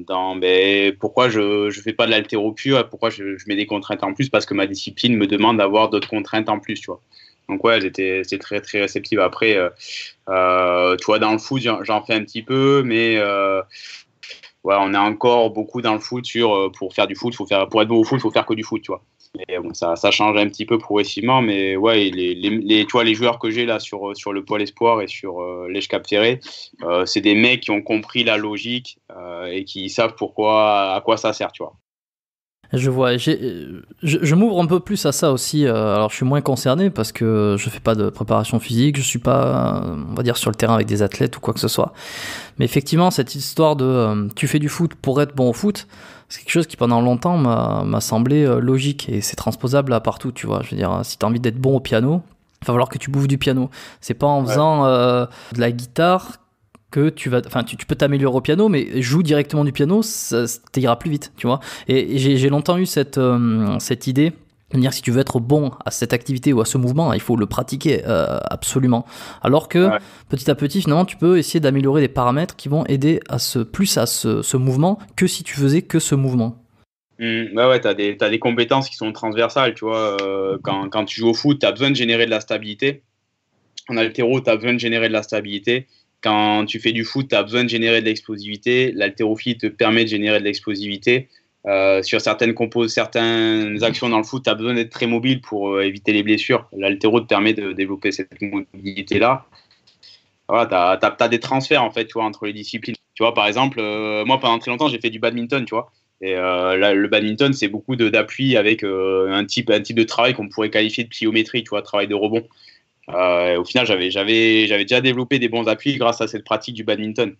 pourquoi je fais pas de l'haltéro pur, pourquoi je mets des contraintes en plus, parce que ma discipline me demande d'avoir d'autres contraintes en plus, tu vois. Donc ouais, c'est très, très réceptive. Après, tu vois, dans le foot, j'en fais un petit peu, mais ouais, on est encore beaucoup dans le foot pour faire du foot, pour être bon au foot, il faut faire que du foot, tu vois. Et bon, ça change un petit peu progressivement, mais ouais, tu vois, les joueurs que j'ai là sur le pôle espoir et sur l'Èche Cap Ferré, c'est des mecs qui ont compris la logique et qui savent à quoi ça sert, tu vois. Je vois, je m'ouvre un peu plus à ça aussi. Alors je suis moins concerné parce que je fais pas de préparation physique, je suis pas, on va dire, sur le terrain avec des athlètes ou quoi que ce soit. Mais effectivement, cette histoire de tu fais du foot pour être bon au foot, c'est quelque chose qui pendant longtemps m'a semblé logique et c'est transposable à partout, tu vois. Je veux dire, si t'as envie d'être bon au piano, il va falloir que tu bouffes du piano. C'est pas en faisant de la guitare que tu peux t'améliorer au piano, mais joue directement du piano, ça t'ira plus vite, tu vois. Et j'ai longtemps eu cette idée Dire si tu veux être bon à cette activité ou à ce mouvement, il faut le pratiquer absolument. Alors que petit à petit, finalement, tu peux essayer d'améliorer des paramètres qui vont aider plus à ce mouvement que si tu faisais que ce mouvement. Ouais, t'as des compétences qui sont transversales, tu vois. Quand tu joues au foot, t'as besoin de générer de la stabilité. En haltéro, t'as besoin de générer de la stabilité. Quand tu fais du foot, t'as besoin de générer de l'explosivité. L'haltérophilie te permet de générer de l'explosivité. Sur certaines actions dans le foot, tu as besoin d'être très mobile pour éviter les blessures. L'haltéro te permet de développer cette mobilité-là. Voilà, tu as des transferts en fait, tu vois, entre les disciplines. Tu vois, par exemple, moi pendant très longtemps, j'ai fait du badminton, tu vois. Et là, le badminton, c'est beaucoup d'appui avec un type de travail qu'on pourrait qualifier de pliométrie, tu vois, travail de rebond. Au final, j'avais déjà développé des bons appuis grâce à cette pratique du badminton.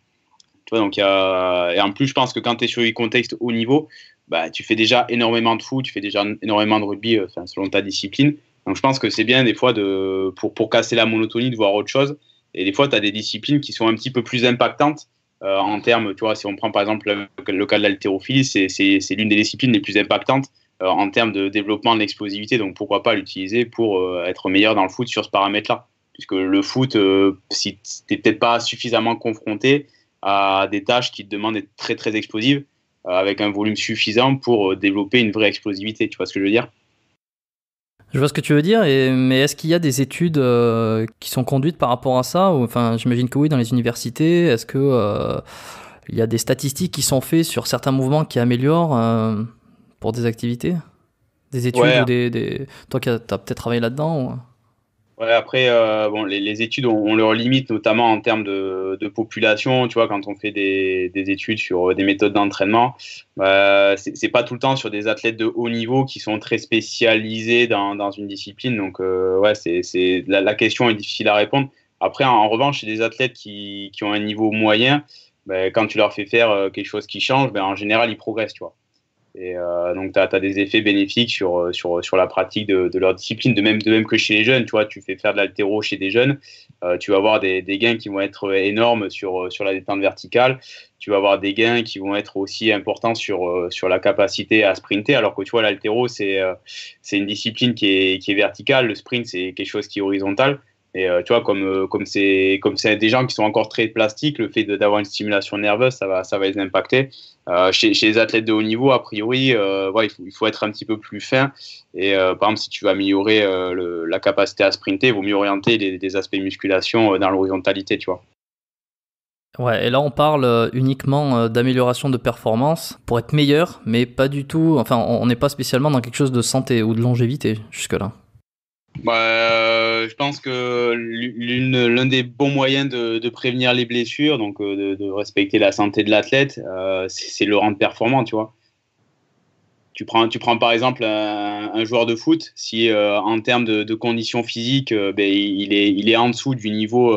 Tu vois, donc, et en plus, je pense que quand tu es sur un contexte haut niveau, bah, tu fais déjà énormément de foot, tu fais déjà énormément de rugby selon ta discipline. Donc je pense que c'est bien des fois pour casser la monotonie de voir autre chose. Et des fois, tu as des disciplines qui sont un petit peu plus impactantes en termes, tu vois, si on prend par exemple le cas de l'haltérophilie, c'est l'une des disciplines les plus impactantes en termes de développement de l'explosivité. Donc pourquoi pas l'utiliser pour être meilleur dans le foot sur ce paramètre-là. Puisque le foot, si tu n'es peut-être pas suffisamment confronté à des tâches qui te demandent d'être très très explosives avec un volume suffisant pour développer une vraie explosivité. Tu vois ce que je veux dire ? Je vois ce que tu veux dire, mais est-ce qu'il y a des études qui sont conduites par rapport à ça ou, enfin, j'imagine que oui, dans les universités. Est-ce que il y a des statistiques qui sont faites sur certains mouvements qui améliorent pour des activités ? Des études ou toi qui as peut-être travaillé là-dedans ou... Ouais, après, bon, les études, on leur limite notamment en termes de population. Tu vois, quand on fait des études sur des méthodes d'entraînement, c'est pas tout le temps sur des athlètes de haut niveau qui sont très spécialisés dans une discipline. Donc, ouais, la question est difficile à répondre. Après, en revanche, chez des athlètes qui ont un niveau moyen, quand tu leur fais faire quelque chose qui change, en général, ils progressent, tu vois. Et donc, tu as des effets bénéfiques sur la pratique de leur discipline, de même que chez les jeunes. Tu vois, tu fais faire de l'haltéro chez des jeunes, tu vas avoir des gains qui vont être énormes sur la détente verticale. Tu vas avoir des gains qui vont être aussi importants sur la capacité à sprinter. Alors que tu vois, l'haltéro, c'est une discipline qui est verticale. Le sprint, c'est quelque chose qui est horizontal. Et tu vois, comme c'est des gens qui sont encore très plastiques, le fait d'avoir une stimulation nerveuse, ça va les impacter. Chez les athlètes de haut niveau, a priori, il faut être un petit peu plus fin. Et par exemple, si tu veux améliorer la capacité à sprinter, il vaut mieux orienter les aspects musculation dans l'horizontalité, tu vois. Ouais, et là on parle uniquement d'amélioration de performance pour être meilleur, mais pas du tout. Enfin, on n'est pas spécialement dans quelque chose de santé ou de longévité jusque-là. Je pense que l'un des bons moyens de prévenir les blessures, donc de respecter la santé de l'athlète, c'est le rendre performant, tu vois. Tu prends par exemple un joueur de foot, si en termes de conditions physiques, il est en dessous du niveau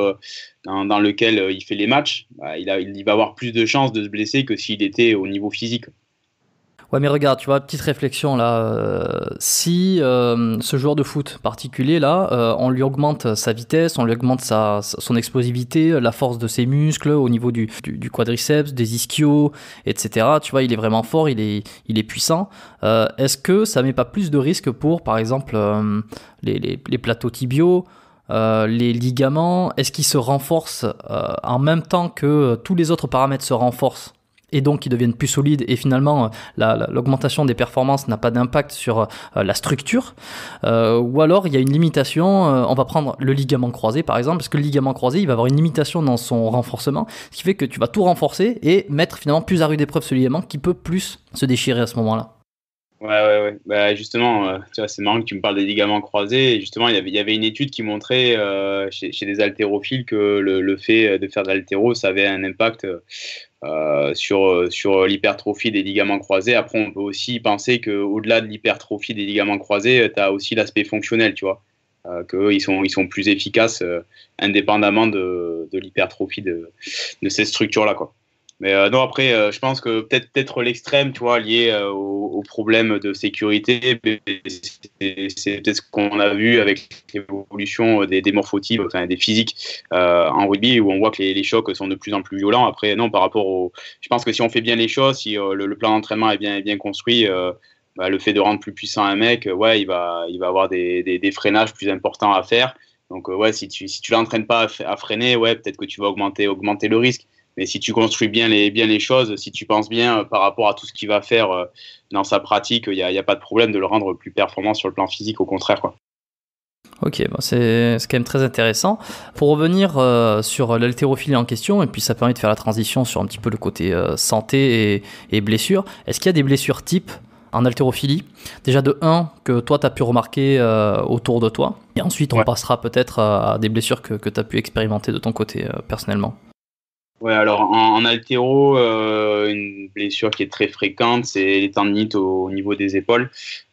dans lequel il fait les matchs, il va avoir plus de chances de se blesser que s'il était au niveau physique. Ouais, mais regarde, tu vois, petite réflexion là. Si ce joueur de foot particulier là, on lui augmente sa vitesse, on lui augmente son explosivité, la force de ses muscles au niveau du quadriceps, des ischios, etc. Tu vois, il est vraiment fort, il est puissant. Est-ce que ça met pas plus de risques pour, par exemple, les plateaux tibiaux, les ligaments? Est-ce qu'ils se renforcent en même temps que tous les autres paramètres se renforcent? Et donc ils deviennent plus solides et finalement l'augmentation des performances n'a pas d'impact sur la structure, ou alors il y a une limitation, on va prendre le ligament croisé par exemple, parce que le ligament croisé il va avoir une limitation dans son renforcement, ce qui fait que tu vas tout renforcer et mettre finalement plus à rude épreuve ce ligament qui peut plus se déchirer à ce moment-là. Ouais. Justement, tu vois, c'est marrant que tu me parles des ligaments croisés. Et justement, il y avait une étude qui montrait chez des haltérophiles que le fait de faire de l'haltéro, ça avait un impact sur l'hypertrophie des ligaments croisés. Après, on peut aussi penser qu'au-delà de l'hypertrophie des ligaments croisés, tu as aussi l'aspect fonctionnel, tu vois. Qu'eux, ils sont plus efficaces indépendamment de l'hypertrophie de cette structure-là, quoi. Mais non, après, je pense que peut-être l'extrême, tu vois, lié au problème de sécurité, c'est peut-être ce qu'on a vu avec l'évolution des morphotypes, enfin des physiques en rugby, où on voit que les chocs sont de plus en plus violents. Après, non, je pense que si on fait bien les choses, si le plan d'entraînement est bien construit, bah, le fait de rendre plus puissant un mec, ouais, il va avoir des freinages plus importants à faire. Donc, ouais, si tu l'entraînes pas à freiner, ouais, peut-être que tu vas augmenter le risque. Mais si tu construis bien les choses, si tu penses bien par rapport à tout ce qu'il va faire dans sa pratique, il y a pas de problème de le rendre plus performant sur le plan physique, au contraire, quoi. Ok, bon, c'est quand même très intéressant. Pour revenir sur l'haltérophilie en question, et puis ça permet de faire la transition sur un petit peu le côté santé et blessures, est-ce qu'il y a des blessures types en haltérophilie? Déjà de 1, que toi tu as pu remarquer autour de toi, et ensuite on passera peut-être à des blessures que tu as pu expérimenter de ton côté personnellement. Ouais, alors en haltéro, une blessure qui est très fréquente, c'est les tendinites au niveau des épaules.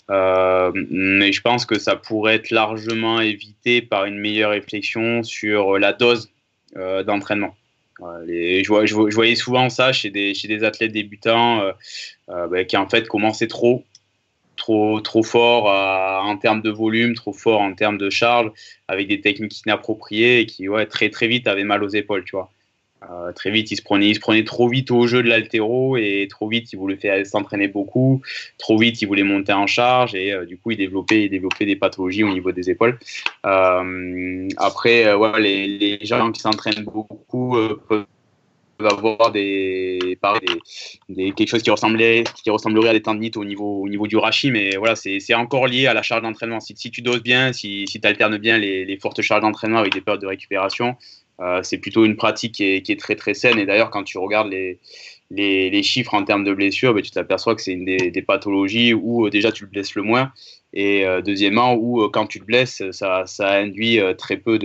Mais je pense que ça pourrait être largement évité par une meilleure réflexion sur la dose d'entraînement. Je voyais souvent ça chez des athlètes débutants qui en fait commençaient trop fort en termes de volume, trop fort en termes de charge, avec des techniques inappropriées et qui très très vite avaient mal aux épaules, tu vois. Très vite, il se prenait trop vite au jeu de l'haltéro et trop vite, il voulait s'entraîner beaucoup. Trop vite, il voulait monter en charge et du coup, il développait des pathologies au niveau des épaules. Après, les gens qui s'entraînent beaucoup peuvent avoir quelque chose qui ressemblerait à des tendinites au niveau du rachis, mais voilà, c'est encore lié à la charge d'entraînement. Si tu doses bien, si tu alternes bien les fortes charges d'entraînement avec des périodes de récupération, c'est plutôt une pratique qui est très très saine. Et d'ailleurs, quand tu regardes les chiffres en termes de blessures, tu t'aperçois que c'est une des pathologies où déjà tu le blesses le moins. Et deuxièmement, où quand tu te blesses, ça induit très peu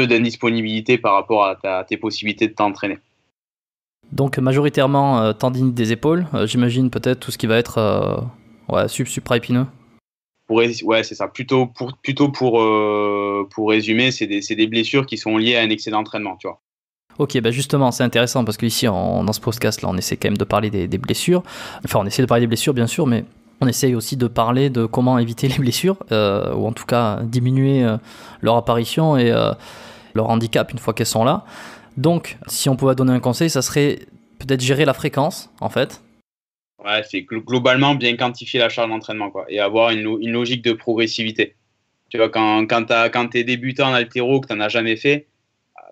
d'indisponibilité par rapport à tes possibilités de t'entraîner. Donc majoritairement tendinite des épaules, j'imagine peut-être tout ce qui va être supraépineux. Ouais, c'est ça. Plutôt pour résumer, c'est des blessures qui sont liées à un excès d'entraînement, tu vois. Ok, bah justement, c'est intéressant parce qu'ici, dans ce podcast-là, on essaie quand même de parler des blessures. Enfin, on essaie de parler des blessures, bien sûr, mais on essaye aussi de parler de comment éviter les blessures, ou en tout cas diminuer leur apparition et leur handicap une fois qu'elles sont là. Donc, si on pouvait donner un conseil, ça serait peut-être gérer la fréquence, en fait. Ouais, c'est globalement bien quantifier la charge d'entraînement, quoi, et avoir une logique de progressivité. Tu vois, quand t'es débutant en haltéro, que t'en as jamais fait,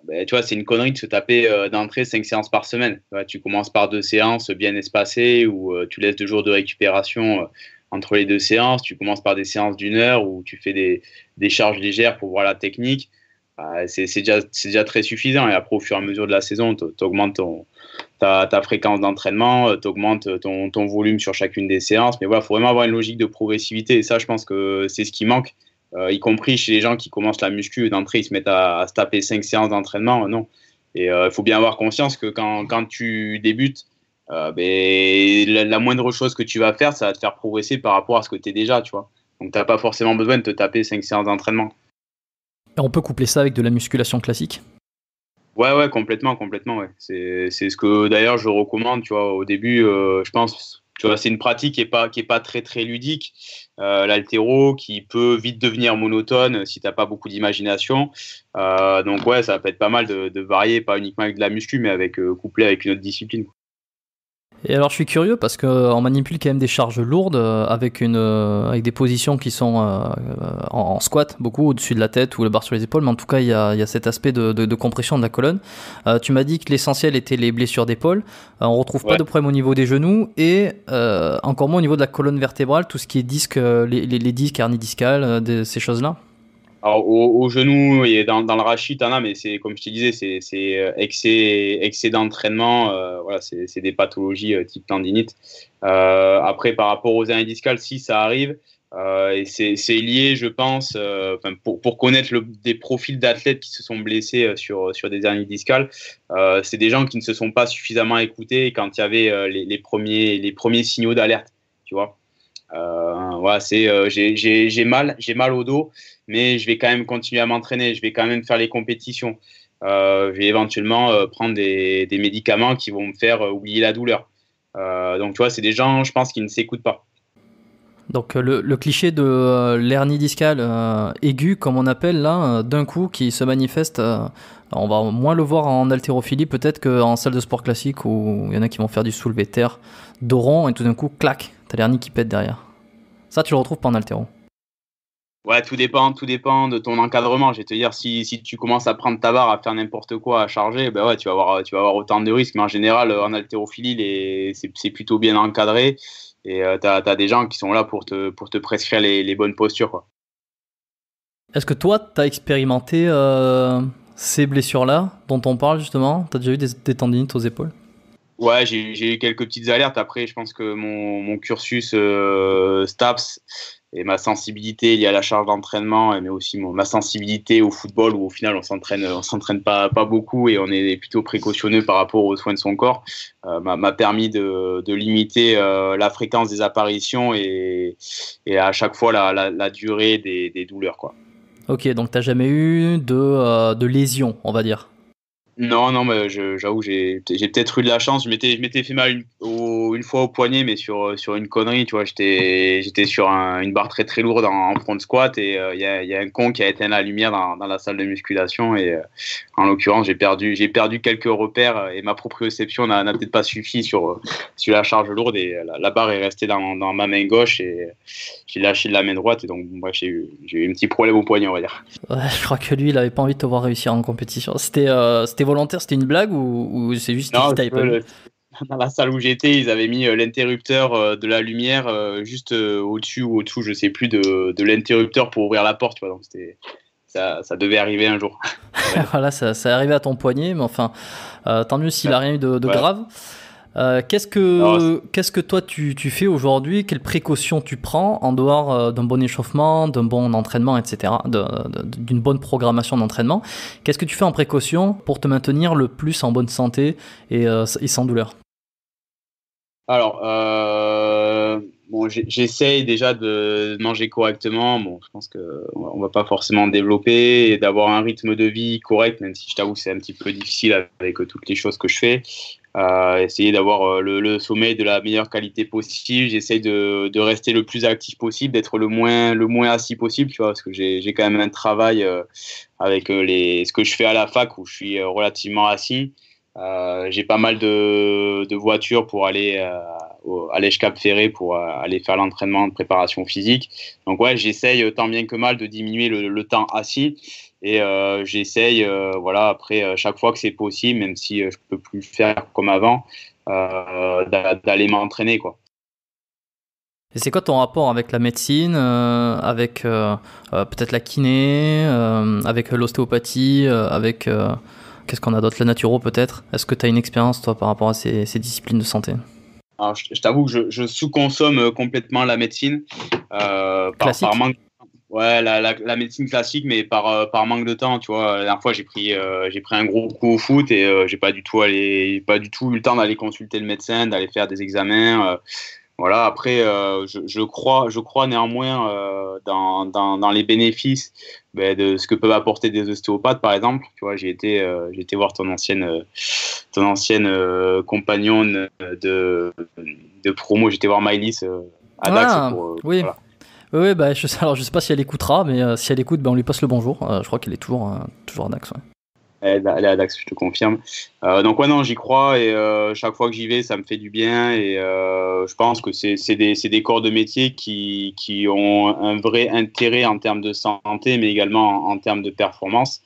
tu vois, c'est une connerie de se taper d'entrée 5 séances par semaine. Tu commences par 2 séances bien espacées où tu laisses 2 jours de récupération entre les 2 séances. Tu commences par des séances d'1 heure où tu fais des charges légères pour voir la technique. C'est déjà très suffisant. Et après, au fur et à mesure de la saison, tu augmentes ta fréquence d'entraînement, tu augmentes ton volume sur chacune des séances. Mais voilà, il faut vraiment avoir une logique de progressivité. Et ça, je pense que c'est ce qui manque. Y compris chez les gens qui commencent la muscu, d'entrée, ils se mettent à se taper 5 séances d'entraînement. Non. Et il faut bien avoir conscience que quand tu débutes, la moindre chose que tu vas faire, ça va te faire progresser par rapport à ce que tu es déjà, tu vois. Donc, tu n'as pas forcément besoin de te taper 5 séances d'entraînement. Et on peut coupler ça avec de la musculation classique? Ouais, complètement, ouais. C'est ce que, d'ailleurs, je recommande, tu vois. Au début, je pense, tu vois, c'est une pratique qui est pas très, très ludique. L'haltéro qui peut vite devenir monotone si t'as pas beaucoup d'imagination. Donc ouais, ça peut être pas mal de varier, pas uniquement avec de la muscu, mais couplé avec une autre discipline. Et alors je suis curieux parce qu'on manipule quand même des charges lourdes avec des positions qui sont en squat, beaucoup au-dessus de la tête ou le barre sur les épaules, mais en tout cas il y a cet aspect de compression de la colonne. Tu m'as dit que l'essentiel était les blessures d'épaule. On retrouve pas de problème au niveau des genoux et encore moins au niveau de la colonne vertébrale, tout ce qui est disque, les disques, hernie discale, ces choses-là. Alors au genou et dans le rachis, t'en as, mais c'est comme je te disais, c'est excès d'entraînement. Voilà, c'est des pathologies type tendinite. Après, par rapport aux hernies discales, si ça arrive, et c'est lié, je pense, pour connaître des profils d'athlètes qui se sont blessés sur des hernies discales, c'est des gens qui ne se sont pas suffisamment écoutés quand il y avait les premiers signaux d'alerte, tu vois. Voilà, j'ai mal au dos, mais je vais quand même continuer à m'entraîner, je vais quand même faire les compétitions. Je vais éventuellement prendre des médicaments qui vont me faire oublier la douleur. Donc tu vois, c'est des gens, je pense, qui ne s'écoutent pas. Donc le cliché de l'hernie discale aiguë, comme on appelle là, d'un coup, qui se manifeste, on va moins le voir en haltérophilie peut-être qu'en salle de sport classique où il y en a qui vont faire du soulevé de terre dos rond et tout d'un coup, clac, t'as t'as l'hernie qui pète derrière. Ça, tu le retrouves pas en haltéro. Ouais, tout dépend de ton encadrement. Je vais te dire, si tu commences à prendre ta barre, à faire n'importe quoi, à charger, ben ouais, tu vas avoir autant de risques. Mais en général, en haltérophilie, c'est plutôt bien encadré. Et t'as des gens qui sont là pour te prescrire les bonnes postures, quoi. Est-ce que toi, t'as expérimenté ces blessures-là dont on parle justement? T'as déjà eu des tendinites aux épaules? Ouais, j'ai eu quelques petites alertes. Après, je pense que mon cursus STAPS et ma sensibilité liée à la charge d'entraînement, mais aussi ma sensibilité au football, où au final on s'entraîne pas beaucoup et on est plutôt précautionneux par rapport aux soins de son corps, m'a permis de limiter la fréquence des apparitions et à chaque fois la durée des douleurs, quoi. Ok, donc t'as jamais eu de lésion, on va dire. Non, mais j'avoue, j'ai peut-être eu de la chance. Je m'étais fait mal une fois au poignet, mais sur une connerie, tu vois. J'étais sur une barre très très lourde en front squat et il y a un con qui a éteint la lumière dans la salle de musculation et en l'occurrence, j'ai perdu quelques repères et ma proprioception n'a peut-être pas suffi sur la charge lourde et la barre est restée dans ma main gauche et j'ai lâché de la main droite et donc bref, j'ai eu un petit problème au poignet, on va dire. Ouais, je crois que lui, il avait pas envie de te voir réussir en compétition. C'était volontaire, c'était une blague ou c'est juste Non, qu'il t'avait pas vu? dans la salle où j'étais, ils avaient mis l'interrupteur de la lumière juste au-dessus ou au-dessous, je sais plus, de l'interrupteur pour ouvrir la porte, tu vois. Donc ça devait arriver un jour. Voilà, ça est arrivé à ton poignet, mais enfin, tant mieux s'il a rien eu de Ouais. grave. Qu'est-ce que toi tu fais aujourd'hui? Quelles précautions tu prends en dehors d'un bon échauffement, d'un bon entraînement, etc., d'une bonne programmation d'entraînement? Qu'est-ce que tu fais en précaution pour te maintenir le plus en bonne santé et sans douleur? Alors, bon, j'essaye déjà de manger correctement. Bon, je pense qu'on va pas forcément développer et d'avoir un rythme de vie correct, même si je t'avoue que c'est un petit peu difficile avec toutes les choses que je fais. Essayer d'avoir le sommeil de la meilleure qualité possible. J'essaye de rester le plus actif possible, d'être le moins assis possible, tu vois, parce que j'ai quand même un travail avec ce que je fais à la fac où je suis relativement assis. J'ai pas mal de voitures pour aller à l'Èche-Cap-Ferré pour aller faire l'entraînement de préparation physique. Donc ouais, j'essaye tant bien que mal de diminuer le temps assis et j'essaye, voilà, après chaque fois que c'est possible, même si je peux plus le faire comme avant, d'aller m'entraîner, quoi. Et c'est quoi ton rapport avec la médecine, avec peut-être la kiné, avec l'ostéopathie, avec qu'est-ce qu'on a d'autre, la naturo peut-être? Est-ce que tu as une expérience toi par rapport à ces disciplines de santé? Alors, je t'avoue que je sous-consomme complètement la médecine Classique? par manque. Ouais, la médecine classique, mais par manque de temps, tu vois. La dernière fois, j'ai pris un gros coup au foot et j'ai pas du tout eu le temps d'aller consulter le médecin, d'aller faire des examens. Voilà. Après, je crois néanmoins dans les bénéfices de ce que peuvent apporter des ostéopathes, par exemple. Tu vois, j'ai été voir ton ancienne compagnonne de promo. J'étais voir Maëlys à Dax oui. Voilà. Oui, bah, je sais pas si elle écoutera, mais si elle écoute, on lui passe le bonjour. Je crois qu'elle est toujours à Dax. Ouais. Elle est à Dax, je te confirme. Donc ouais, non, j'y crois et chaque fois que j'y vais, ça me fait du bien et je pense que c'est des corps de métier qui ont un vrai intérêt en termes de santé, mais également en termes de performance.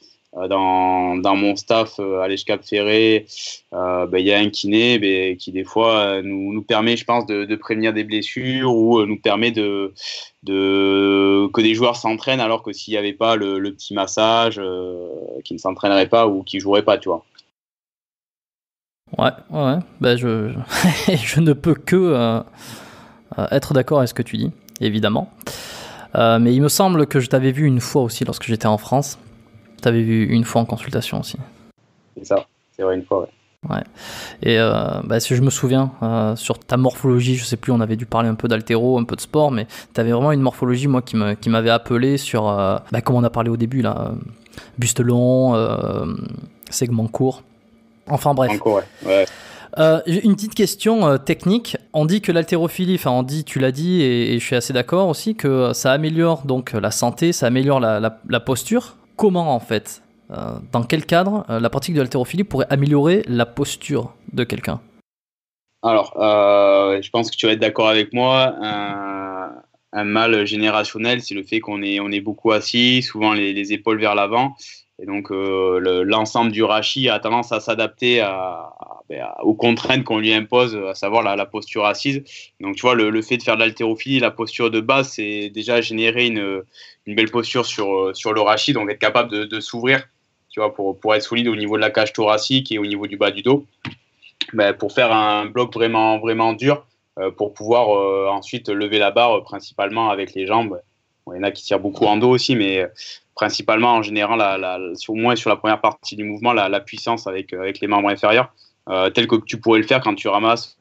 Dans mon staff à l'Èche-Cap-Ferré, il y a un kiné qui des fois nous permet, je pense, de prévenir des blessures ou nous permet que des joueurs s'entraînent alors que s'il n'y avait pas le petit massage, qui ne s'entraînerait pas ou qui jouerait pas, tu vois. Ouais. Bah, je ne peux que être d'accord avec ce que tu dis, évidemment. Mais il me semble que je t'avais vu une fois aussi lorsque j'étais en France. Je t'avais vu une fois en consultation aussi. C'est ça, c'est vrai, une fois, ouais. Ouais. Et si je me souviens, sur ta morphologie, je sais plus, on avait dû parler un peu d'haltéro, un peu de sport, mais tu avais vraiment une morphologie, moi, qui m'avait appelé sur, comme on a parlé au début, là, buste long, segment court. Enfin bref. Encore, ouais. Une petite question technique. On dit que l'haltérophilie, tu l'as dit, et je suis assez d'accord aussi, que ça améliore donc la santé, ça améliore la posture. Comment en fait? Dans quel cadre la pratique de l'haltérophilie pourrait améliorer la posture de quelqu'un? Alors, je pense que tu vas être d'accord avec moi. Un mal générationnel, c'est le fait qu'on est beaucoup assis, souvent les épaules vers l'avant. Et donc, l'ensemble du rachis a tendance à s'adapter aux contraintes qu'on lui impose, à savoir la posture assise. Donc, tu vois, le fait de faire de l'haltérophilie, la posture de base, c'est déjà générer une belle posture sur le rachis, donc être capable de s'ouvrir, tu vois, pour être solide au niveau de la cage thoracique et au niveau du bas du dos. Pour faire un bloc vraiment, vraiment dur, pour pouvoir ensuite lever la barre principalement avec les jambes. Bon, il y en a qui tirent beaucoup en dos aussi, mais principalement en général, au moins sur la première partie du mouvement, la puissance avec les membres inférieurs, tel que tu pourrais le faire quand tu ramasses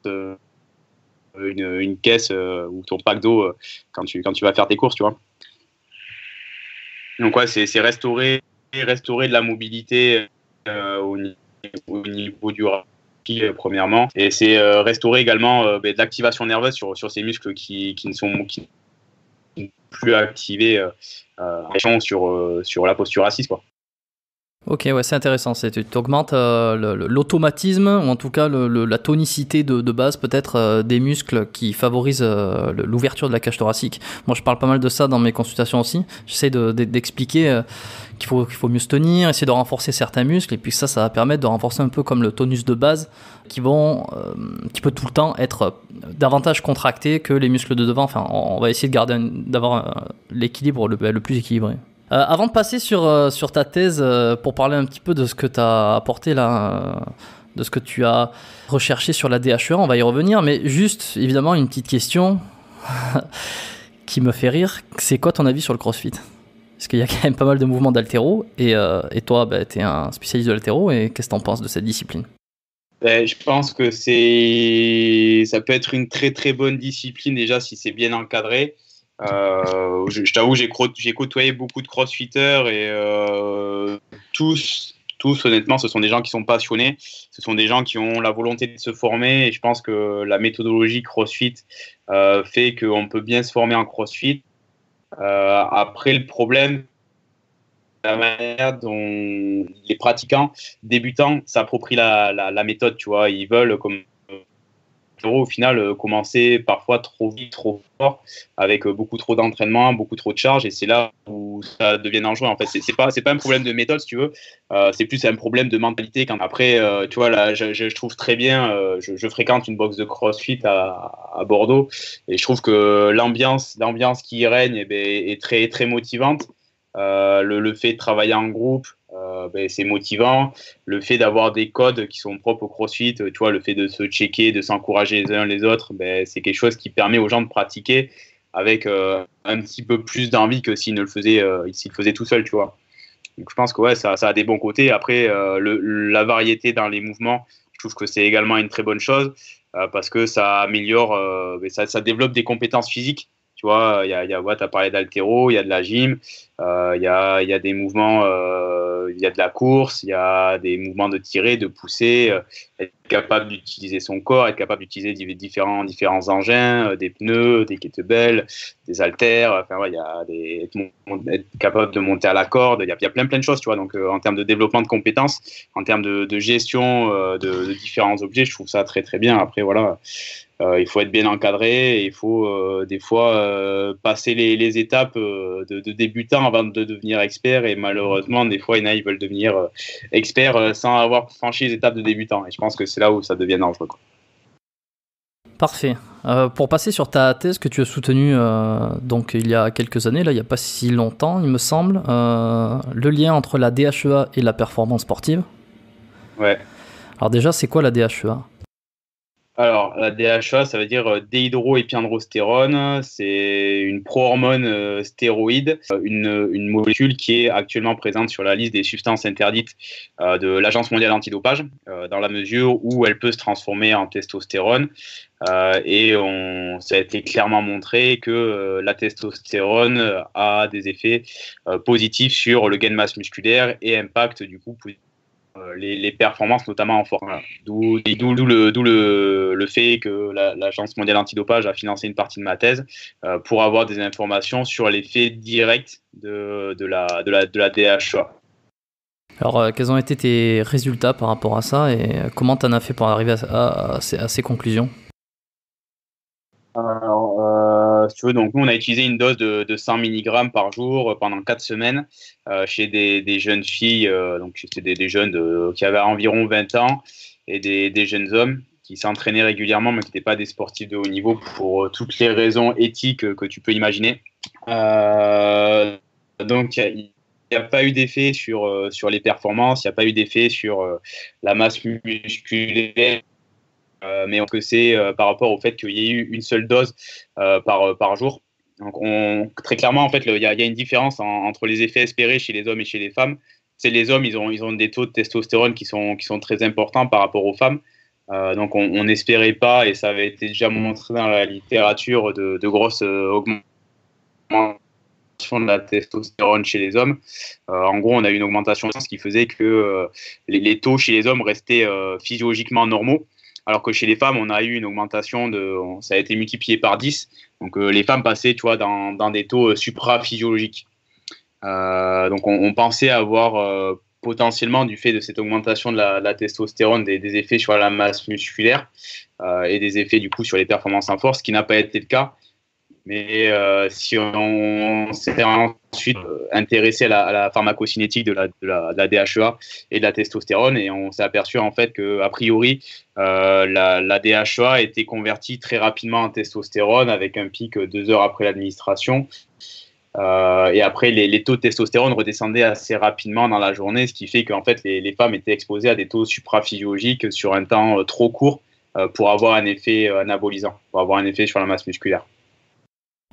une caisse ou ton pack d'eau quand tu vas faire tes courses, tu vois. Donc ouais, c'est restaurer de la mobilité au niveau du premièrement, et c'est restaurer également de l'activation nerveuse sur ces muscles qui ne sont plus activés sur la posture assise, quoi. Ok, ouais, c'est intéressant. Tu augmentes l'automatisme, ou en tout cas la tonicité de base peut-être des muscles qui favorisent l'ouverture de la cage thoracique. Moi, je parle pas mal de ça dans mes consultations aussi. J'essaie d'expliquer qu'il faut mieux se tenir, essayer de renforcer certains muscles, et puis ça va permettre de renforcer un peu comme le tonus de base qui peut tout le temps être davantage contracté que les muscles de devant. Enfin, on va essayer d'avoir l'équilibre le plus équilibré. Avant de passer sur ta thèse, pour parler un petit peu de ce que tu as apporté là, de ce que tu as recherché sur la DHEA, on va y revenir, mais juste évidemment une petite question qui me fait rire, c'est quoi ton avis sur le CrossFit ? Parce qu'il y a quand même pas mal de mouvements d'haltéro, et toi, tu es un spécialiste de l'haltéro, et qu'est-ce que tu en penses de cette discipline ? Je pense que ça peut être une très très bonne discipline déjà si c'est bien encadré. Je t'avoue, j'ai côtoyé beaucoup de crossfitters et tous honnêtement, ce sont des gens qui sont passionnés, ce sont des gens qui ont la volonté de se former, et je pense que la méthodologie CrossFit fait qu'on peut bien se former en CrossFit. Après, le problème, la manière dont les pratiquants débutants s'approprient la méthode, tu vois, ils veulent comme au final commencer parfois trop vite, trop fort, avec beaucoup trop d'entraînement, beaucoup trop de charges, et c'est là où ça devient dangereux. En fait, c'est pas un problème de méthode, si tu veux, c'est plus un problème de mentalité. Quand après, tu vois, là, je trouve très bien, je fréquente une box de CrossFit à Bordeaux, et je trouve que l'ambiance qui y règne est très très motivante. Le fait de travailler en groupe, c'est motivant. Le fait d'avoir des codes qui sont propres au CrossFit, tu vois, le fait de se checker, de s'encourager les uns les autres, c'est quelque chose qui permet aux gens de pratiquer avec un petit peu plus d'envie que s'ils le faisaient tout seuls, tu vois. Donc je pense que ouais, ça a des bons côtés. Après, la variété dans les mouvements, je trouve que c'est également une très bonne chose parce que ça améliore, ça développe des compétences physiques. Tu vois, tu as parlé d'haltéro, il y a de la gym, il y a des mouvements, il y a de la course, il y a des mouvements de tirer, de pousser, être capable d'utiliser son corps, être capable d'utiliser différents engins, des pneus, des kettlebells, des haltères, enfin, ouais, être capable de monter à la corde, il y a plein de choses, tu vois. Donc, en termes de développement de compétences, en termes de gestion de différents objets, je trouve ça très, très bien. Après, voilà. Il faut être bien encadré et il faut des fois passer les étapes de débutant avant de devenir expert, et malheureusement des fois ils veulent devenir experts sans avoir franchi les étapes de débutant, et je pense que c'est là où ça devient dangereux, quoi. Parfait. Pour passer sur ta thèse que tu as soutenue donc il y a quelques années, là, il n'y a pas si longtemps il me semble, le lien entre la DHEA et la performance sportive. Ouais. Alors déjà, c'est quoi la DHEA ? Alors, la DHA, ça veut dire déhydroépiandrostérone. C'est une pro-hormone stéroïde, une molécule qui est actuellement présente sur la liste des substances interdites de l'Agence mondiale antidopage, dans la mesure où elle peut se transformer en testostérone. Et ça a été clairement montré que la testostérone a des effets positifs sur le gain de masse musculaire et impacte du coup les performances, notamment en force. Voilà. D'où le fait que l'Agence mondiale antidopage a financé une partie de ma thèse pour avoir des informations sur l'effet direct de la DHA. Alors, quels ont été tes résultats par rapport à ça et comment tu en as fait pour arriver à ces conclusions? Alors, si tu veux, donc nous, on a utilisé une dose de 100 mg par jour pendant 4 semaines chez des jeunes filles, donc c'était des jeunes qui avaient environ 20 ans et des jeunes hommes qui s'entraînaient régulièrement, mais qui n'étaient pas des sportifs de haut niveau pour toutes les raisons éthiques que tu peux imaginer. Donc, il n'y a pas eu d'effet sur les performances, il n'y a pas eu d'effet sur la masse musculaire. Mais que c'est par rapport au fait qu'il y ait eu une seule dose par jour. Donc très clairement, en fait, il y a une différence entre les effets espérés chez les hommes et chez les femmes. C'est les hommes, ils ont des taux de testostérone qui sont très importants par rapport aux femmes. Donc on n'espérait pas, et ça avait été déjà montré dans la littérature, de grosses augmentations de la testostérone chez les hommes. En gros, on a eu une augmentation, ce qui faisait que les taux chez les hommes restaient physiologiquement normaux. Alors que chez les femmes, on a eu une augmentation ça a été multiplié par 10. Donc les femmes passaient, tu vois, dans des taux supraphysiologiques. Donc on pensait avoir potentiellement, du fait de cette augmentation de la testostérone, des effets sur la masse musculaire et des effets du coup sur les performances en force, ce qui n'a pas été le cas. Mais si on s'est ensuite intéressé à la pharmacocinétique de la DHEA et de la testostérone, et on s'est aperçu en fait qu'a priori la DHEA était convertie très rapidement en testostérone avec un pic 2 heures après l'administration. Et après, les taux de testostérone redescendaient assez rapidement dans la journée, ce qui fait qu'en fait les femmes étaient exposées à des taux supraphysiologiques sur un temps trop court pour avoir un effet anabolisant, pour avoir un effet sur la masse musculaire.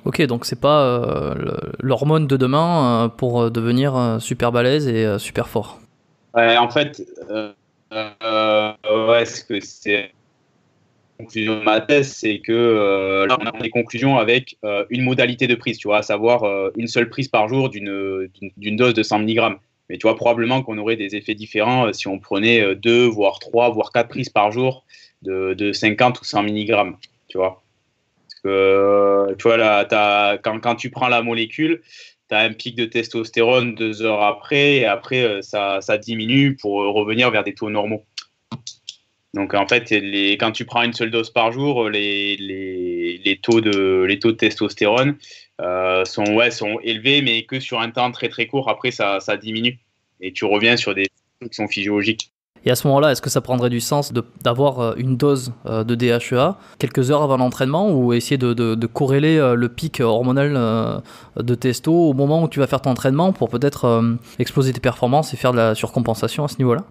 Ok, donc c'est pas l'hormone de demain pour devenir super balèze et super fort. En fait, ouais, ce que c'est la conclusion de ma thèse, c'est que là, on a des conclusions avec une modalité de prise, tu vois, à savoir une seule prise par jour d'une dose de 100 mg. Mais tu vois, probablement qu'on aurait des effets différents si on prenait 2, voire 3, voire 4 prises par jour de 50 ou 100 mg, tu vois. Tu vois, là, quand tu prends la molécule, tu as un pic de testostérone 2 heures après, et après, ça diminue pour revenir vers des taux normaux. Donc, en fait, quand tu prends une seule dose par jour, les taux de testostérone sont élevés, mais que sur un temps très, très court. Après, ça diminue. Et tu reviens sur des taux qui sont physiologiques. Et à ce moment-là, est-ce que ça prendrait du sens d'avoir une dose de DHEA quelques heures avant l'entraînement ou essayer de corréler le pic hormonal de testo au moment où tu vas faire ton entraînement pour peut-être exploser tes performances et faire de la surcompensation à ce niveau-là?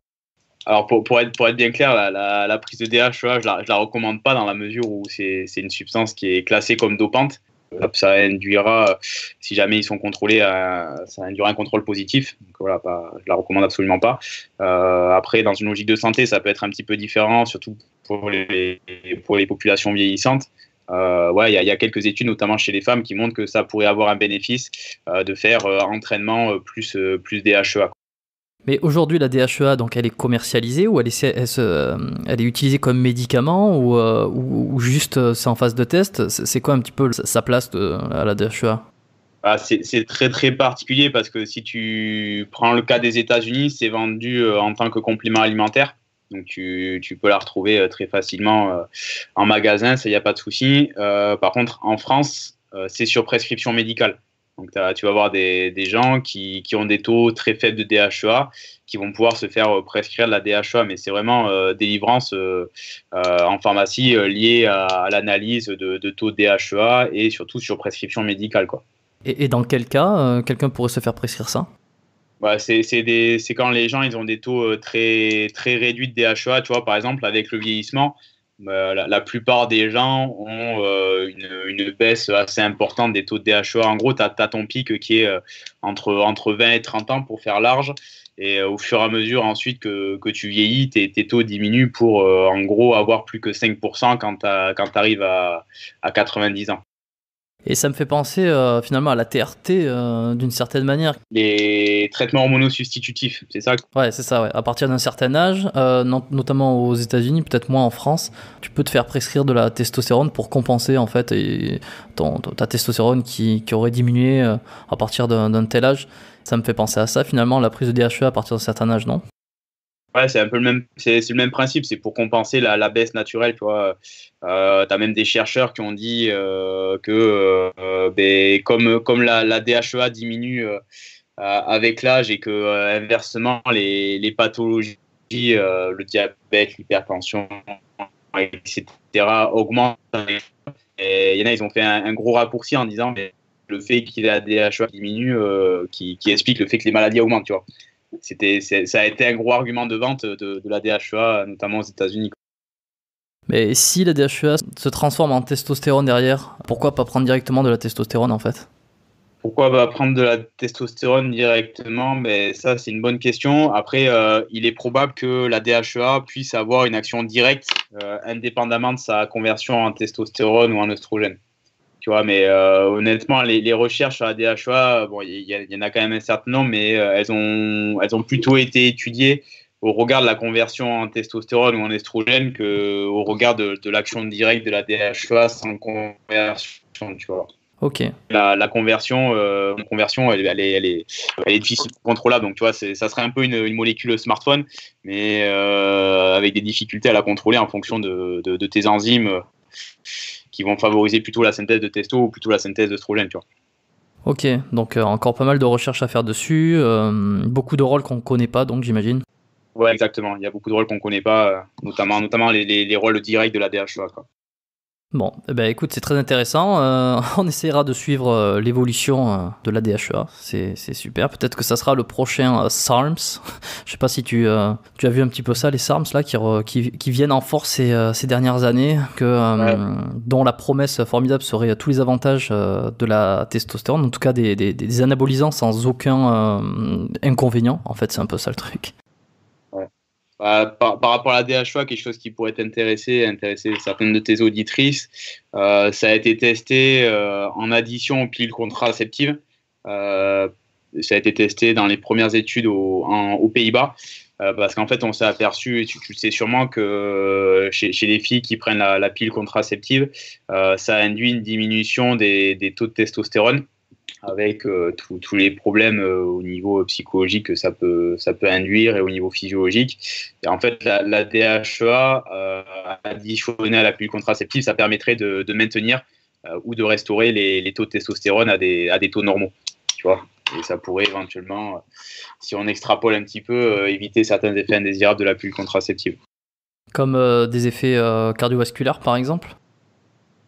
Alors pour être bien clair, la prise de DHEA, je la recommande pas dans la mesure où c'est une substance qui est classée comme dopante. Ça induira, si jamais ils sont contrôlés, ça induira un contrôle positif. Donc voilà, je la recommande absolument pas. Après, dans une logique de santé, ça peut être un petit peu différent, surtout pour les populations vieillissantes. Ouais, il y a quelques études, notamment chez les femmes, qui montrent que ça pourrait avoir un bénéfice de faire entraînement plus DHEA. Mais aujourd'hui, la DHEA, donc, elle est commercialisée ou elle est utilisée comme médicament ou juste c'est en phase de test? C'est quoi un petit peu sa place à la DHEA? C'est très très particulier parce que si tu prends le cas des États-Unis, c'est vendu en tant que complément alimentaire. Donc tu peux la retrouver très facilement en magasin, ça, il n'y a pas de souci. Par contre, en France, c'est sur prescription médicale. Donc, tu vas avoir des gens qui ont des taux très faibles de DHEA qui vont pouvoir se faire prescrire de la DHEA, mais c'est vraiment délivrance en pharmacie liée à l'analyse de taux de DHEA et surtout sur prescription médicale, quoi. Et dans quel cas quelqu'un pourrait se faire prescrire ça? C'est quand les gens ils ont des taux très, très réduits de DHEA, tu vois, par exemple, avec le vieillissement. La plupart des gens ont une baisse assez importante des taux de DHEA. En gros, tu as ton pic qui est entre 20 et 30 ans pour faire large. Et au fur et à mesure ensuite que tu vieillis, tes taux diminuent pour en gros avoir plus que 5% quand tu arrives à 90 ans. Et ça me fait penser finalement à la TRT d'une certaine manière. Les traitements hormonaux substitutifs, c'est ça? Ouais, c'est ça, ouais. À partir d'un certain âge, notamment aux États-Unis, peut-être moins en France, tu peux te faire prescrire de la testostérone pour compenser en fait ta testostérone qui aurait diminué à partir d'un tel âge. Ça me fait penser à ça finalement, la prise de DHEA à partir d'un certain âge, non? Ouais, c'est un peu c'est le même principe, c'est pour compenser la baisse naturelle, tu vois. T'as même des chercheurs qui ont dit que comme la DHEA diminue avec l'âge et que inversement les pathologies, le diabète, l'hypertension, etc. augmentent. Et il y en a, ils ont fait un gros raccourci en disant mais le fait qu'il ait la DHEA diminue, qui explique le fait que les maladies augmentent, tu vois. Ça a été un gros argument de vente de la DHEA, notamment aux États-Unis. Mais si la DHEA se transforme en testostérone derrière, pourquoi pas prendre directement de la testostérone en fait? Pourquoi prendre de la testostérone directement? Mais ça, c'est une bonne question. Après, il est probable que la DHEA puisse avoir une action directe, indépendamment de sa conversion en testostérone ou en oestrogène. Tu vois, mais honnêtement, les recherches sur la DHEA, bon, il y en a quand même un certain nombre, mais elles ont plutôt été étudiées au regard de la conversion en testostérone ou en estrogène qu'au regard de l'action directe de la DHEA sans conversion, tu vois. Ok. La conversion, elle est difficile contrôlable. Donc, tu vois, ça serait un peu une molécule smartphone, mais avec des difficultés à la contrôler en fonction de tes enzymes qui vont favoriser plutôt la synthèse de testo ou plutôt la synthèse d'œstrogène, tu vois. Ok, donc encore pas mal de recherches à faire dessus, beaucoup de rôles qu'on ne connaît pas, donc j'imagine. Ouais, exactement. Il y a beaucoup de rôles qu'on ne connaît pas, notamment les rôles directs de la DHEA, quoi. Bon, eh ben, écoute, c'est très intéressant. On essaiera de suivre l'évolution de la DHEA. C'est super. Peut-être que ça sera le prochain SARMS. Je sais pas si tu as vu un petit peu ça, les SARMS là, qui viennent en force ces dernières années, dont la promesse formidable serait tous les avantages de la testostérone, en tout cas des anabolisants sans aucun inconvénient. En fait, c'est un peu ça le truc. Par rapport à la DHEA, quelque chose qui pourrait intéresser certaines de tes auditrices, ça a été testé en addition aux pilules contraceptives. Ça a été testé dans les premières études aux Pays-Bas, parce qu'en fait, on s'est aperçu, et tu le sais sûrement, que chez les filles qui prennent la pilule contraceptive, ça induit une diminution des taux de testostérone, avec tous les problèmes au niveau psychologique que ça peut induire et au niveau physiologique. Et en fait, la DHEA additionnée à la pilule contraceptive, ça permettrait de maintenir ou de restaurer les taux de testostérone à des taux normaux, tu vois. Et ça pourrait éventuellement, si on extrapole un petit peu, éviter certains effets indésirables de la pilule contraceptive. Comme des effets cardiovasculaires, par exemple?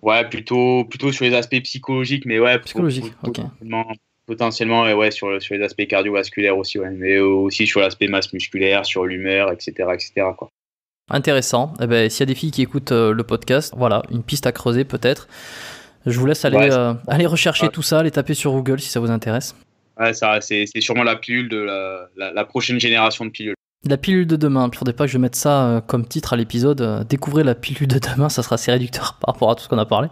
Ouais, plutôt sur les aspects psychologiques, mais ouais, psychologique, ok. Potentiellement ouais, sur les aspects cardiovasculaires aussi, ouais, mais aussi sur l'aspect masse musculaire, sur l'humeur, etc., quoi. Intéressant. Eh ben, s'il y a des filles qui écoutent le podcast, voilà, une piste à creuser peut-être. Je vous laisse aller rechercher tout ça, aller taper sur Google si ça vous intéresse. Ouais, ça, c'est sûrement la pilule de la prochaine génération de pilules. La pilule de demain, il ne faudrait pas que je mette ça comme titre à l'épisode. Découvrez la pilule de demain, ça sera assez réducteur par rapport à tout ce qu'on a parlé.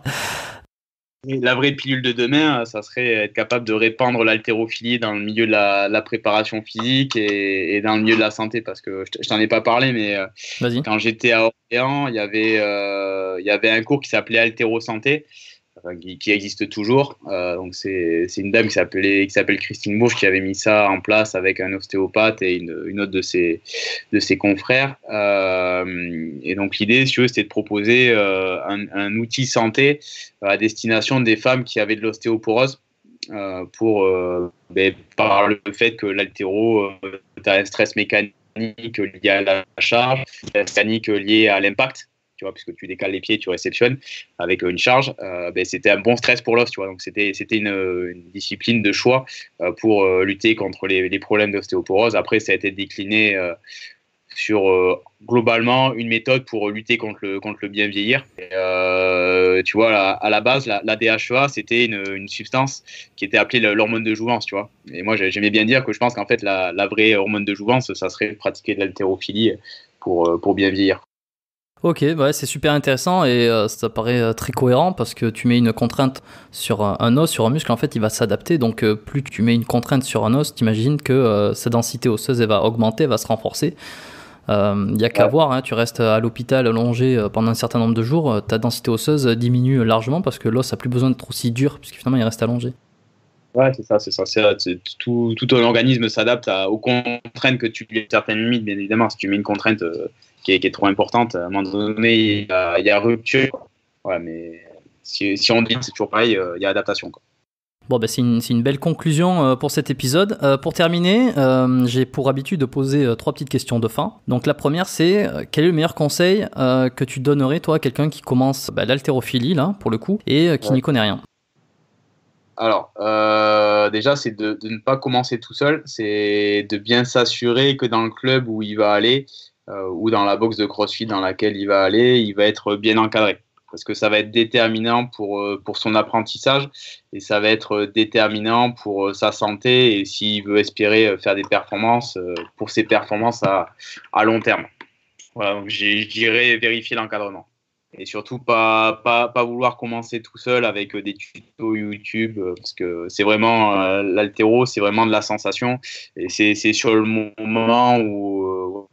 La vraie pilule de demain, ça serait être capable de répandre l'haltérophilie dans le milieu de la préparation physique et dans le milieu de la santé, parce que je t'en ai pas parlé, mais quand j'étais à Orléans, il y avait un cours qui s'appelait Haltérosanté, qui existe toujours. Donc c'est une dame qui s'appelle Christine Bourges qui avait mis ça en place avec un ostéopathe et une autre de ses confrères. Et donc l'idée, si tu veux, c'était de proposer un outil santé à destination des femmes qui avaient de l'ostéoporose, par le fait que l'haltéro, tu as un stress mécanique lié à la charge, un stress mécanique lié à l'impact, tu vois, puisque tu décales les pieds, tu réceptionnes avec une charge, c'était un bon stress pour l'os, tu vois. Donc c'était une discipline de choix pour lutter contre les problèmes d'ostéoporose. Après, ça a été décliné sur globalement une méthode pour lutter contre le bien vieillir. Et, tu vois, à la base, la DHEA, c'était une substance qui était appelée l'hormone de jouvence, tu vois. Et moi, j'aimais bien dire que je pense qu'en fait, la vraie hormone de jouvence, ça serait pratiquer de l'haltérophilie pour bien vieillir. Ok, ouais, c'est super intéressant et ça paraît très cohérent parce que tu mets une contrainte sur un os, sur un muscle, en fait il va s'adapter, donc plus tu mets une contrainte sur un os, t'imagines que sa densité osseuse elle va augmenter, elle va se renforcer. Il n'y a qu'à voir, hein, tu restes à l'hôpital allongé pendant un certain nombre de jours, ta densité osseuse diminue largement parce que l'os n'a plus besoin d'être aussi dur puisque finalement il reste allongé. Ouais, c'est ça. Tout ton organisme s'adapte aux contraintes que tu lui as, certaines limites, bien évidemment. Si tu mets une contrainte qui est trop importante, à un moment donné, il y a rupture, quoi. Ouais, mais si on dit c'est toujours pareil, il y a adaptation, quoi. Bon, c'est une belle conclusion pour cet épisode. Pour terminer, j'ai pour habitude de poser 3 petites questions de fin. Donc la première, c'est quel est le meilleur conseil que tu donnerais, toi, à quelqu'un qui commence l'haltérophilie, là, pour le coup, et qui n'y connaît rien? Alors, déjà, c'est de ne pas commencer tout seul. C'est de bien s'assurer que dans le club où il va aller, ou dans la box de CrossFit dans laquelle il va aller, il va être bien encadré. Parce que ça va être déterminant pour son apprentissage et ça va être déterminant pour sa santé et s'il veut espérer faire des performances, pour ses performances à long terme. Voilà, donc je dirais vérifier l'encadrement. Et surtout, pas vouloir commencer tout seul avec des tutos YouTube, parce que c'est vraiment l'haltéro, c'est vraiment de la sensation. Et c'est sur le moment où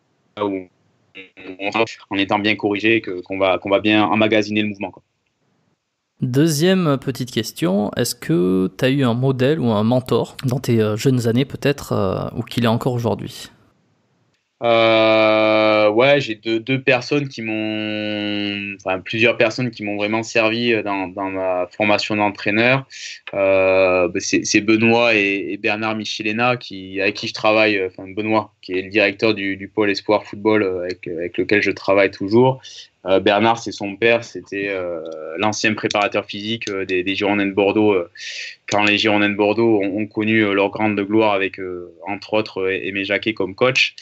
en étant bien corrigé qu'on va bien emmagasiner le mouvement, quoi. Deuxième petite question, est-ce que tu as eu un modèle ou un mentor dans tes jeunes années peut-être, ou qu'il est encore aujourd'hui? Ouais, j'ai deux personnes plusieurs personnes qui m'ont vraiment servi dans ma formation d'entraîneur. C'est Benoît et Bernard Michelena avec qui je travaille. Benoît, qui est le directeur du pôle Espoir Football avec lequel je travaille toujours. Bernard, c'est son père, c'était l'ancien préparateur physique des Girondins de Bordeaux. Quand les Girondins de Bordeaux ont connu leur grande gloire avec, entre autres, Aimé Jacquet comme coach.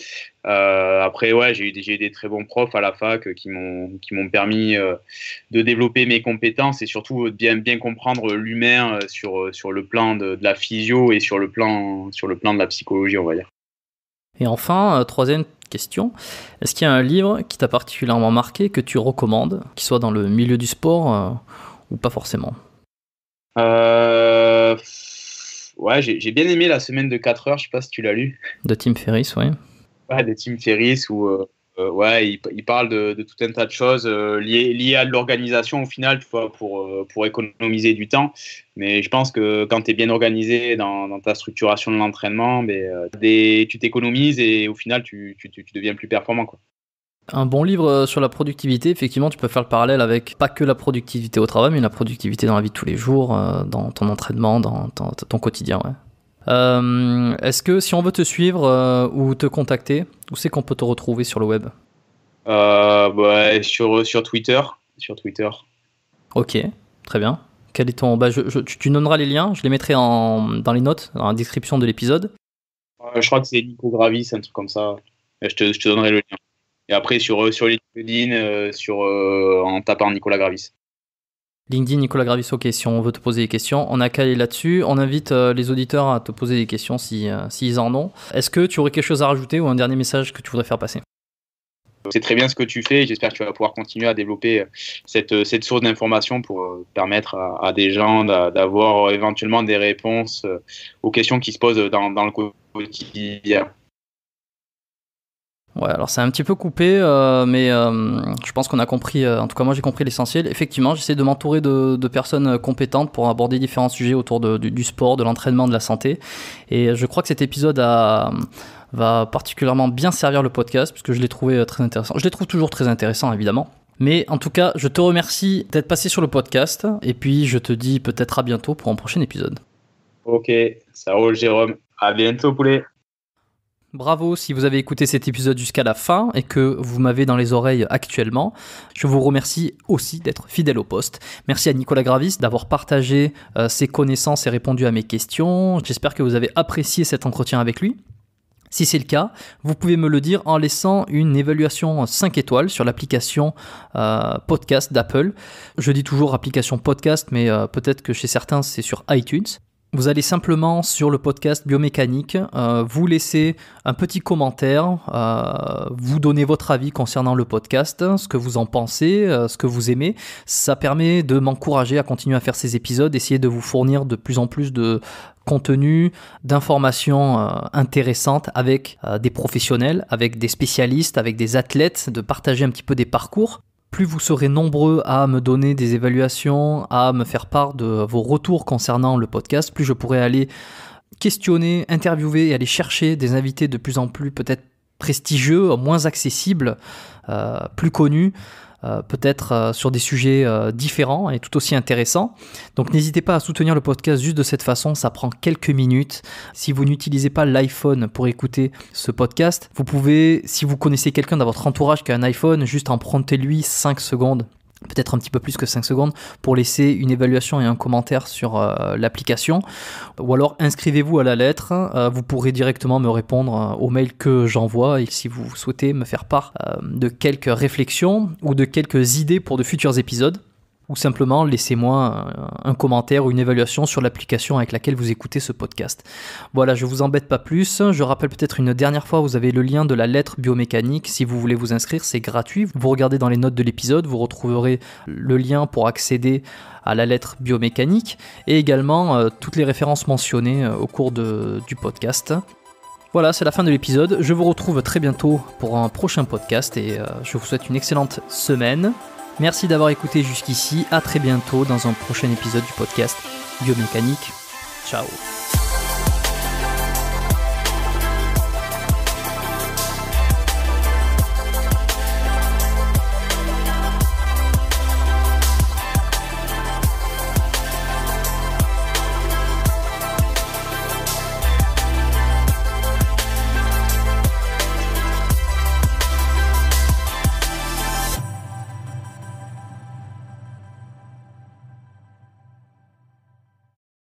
Après, ouais, j'ai eu des très bons profs à la fac qui m'ont permis de développer mes compétences et surtout de bien comprendre l'humain sur le plan de la physio et sur le plan de la psychologie, on va dire. Et enfin, troisième question, est-ce qu'il y a un livre qui t'a particulièrement marqué, que tu recommandes, qu'il soit dans le milieu du sport ou pas forcément? Ouais, j'ai bien aimé La semaine de 4 heures, je sais pas si tu l'as lu. De Tim Ferriss, oui. Ouais, de Tim Ferriss où ouais, il parle de tout un tas de choses liées à l'organisation au final, tu vois, pour économiser du temps. Mais je pense que quand tu es bien organisé dans ta structuration de l'entraînement, tu t'économises et au final, tu deviens plus performant, quoi. Un bon livre sur la productivité, effectivement, tu peux faire le parallèle avec pas que la productivité au travail, mais la productivité dans la vie de tous les jours, dans ton entraînement, dans ton quotidien, ouais. Est-ce que si on veut te suivre ou te contacter, où c'est qu'on peut te retrouver sur le web? Sur Twitter. Ok, très bien. Quel est ton... tu donneras les liens, je les mettrai dans les notes, dans la description de l'épisode. Je crois que c'est Nico Gravis, un truc comme ça. Je te donnerai le lien. Et après sur LinkedIn, en tapant Nicolas Gravis. LinkedIn, Nicolas Gravis, ok, si on veut te poser des questions, on a calé là-dessus. On invite les auditeurs à te poser des questions s'ils en ont. Est-ce que tu aurais quelque chose à rajouter ou un dernier message que tu voudrais faire passer? C'est très bien ce que tu fais. J'espère que tu vas pouvoir continuer à développer cette source d'information pour permettre à des gens d'avoir éventuellement des réponses aux questions qui se posent dans le quotidien. Ouais, alors c'est un petit peu coupé, mais je pense qu'on a compris, en tout cas moi j'ai compris l'essentiel. Effectivement, j'essaie de m'entourer de personnes compétentes pour aborder différents sujets autour du sport, de l'entraînement, de la santé. Et je crois que cet épisode va particulièrement bien servir le podcast, puisque je l'ai trouvé très intéressant. Je les trouve toujours très intéressants, évidemment. Mais en tout cas, je te remercie d'être passé sur le podcast, et puis je te dis peut-être à bientôt pour un prochain épisode. Ok, ça roule Jérôme. À bientôt poulet. Bravo si vous avez écouté cet épisode jusqu'à la fin et que vous m'avez dans les oreilles actuellement. Je vous remercie aussi d'être fidèle au poste. Merci à Nicolas Gravis d'avoir partagé ses connaissances et répondu à mes questions. J'espère que vous avez apprécié cet entretien avec lui. Si c'est le cas, vous pouvez me le dire en laissant une évaluation 5 étoiles sur l'application podcast d'Apple. Je dis toujours application podcast, mais peut-être que chez certains c'est sur iTunes. Vous allez simplement sur le podcast Biomécanique, vous laissez un petit commentaire, vous donnez votre avis concernant le podcast, ce que vous en pensez, ce que vous aimez. Ça permet de m'encourager à continuer à faire ces épisodes, essayer de vous fournir de plus en plus de contenu, d'informations intéressantes avec des professionnels, avec des spécialistes, avec des athlètes, de partager un petit peu des parcours. plus vous serez nombreux à me donner des évaluations, à me faire part de vos retours concernant le podcast, plus je pourrai aller questionner, interviewer et aller chercher des invités de plus en plus peut-être prestigieux, moins accessibles, plus connus, peut-être sur des sujets différents et tout aussi intéressants. Donc n'hésitez pas à soutenir le podcast juste de cette façon, ça prend quelques minutes. Si vous n'utilisez pas l'iPhone pour écouter ce podcast, vous pouvez, si vous connaissez quelqu'un dans votre entourage qui a un iPhone, juste emprunter-lui 5 secondes. Peut-être un petit peu plus que 5 secondes pour laisser une évaluation et un commentaire sur l'application. Ou alors inscrivez-vous à la lettre, vous pourrez directement me répondre au mail que j'envoie et si vous souhaitez me faire part de quelques réflexions ou de quelques idées pour de futurs épisodes. Ou simplement laissez-moi un commentaire ou une évaluation sur l'application avec laquelle vous écoutez ce podcast. Voilà, je ne vous embête pas plus. Je rappelle peut-être une dernière fois, vous avez le lien de la lettre biomécanique. Si vous voulez vous inscrire, c'est gratuit. Vous regardez dans les notes de l'épisode, vous retrouverez le lien pour accéder à la lettre biomécanique et également toutes les références mentionnées au cours du podcast. Voilà, c'est la fin de l'épisode. Je vous retrouve très bientôt pour un prochain podcast et je vous souhaite une excellente semaine. Merci d'avoir écouté jusqu'ici, à très bientôt dans un prochain épisode du podcast Biomécanique. Ciao.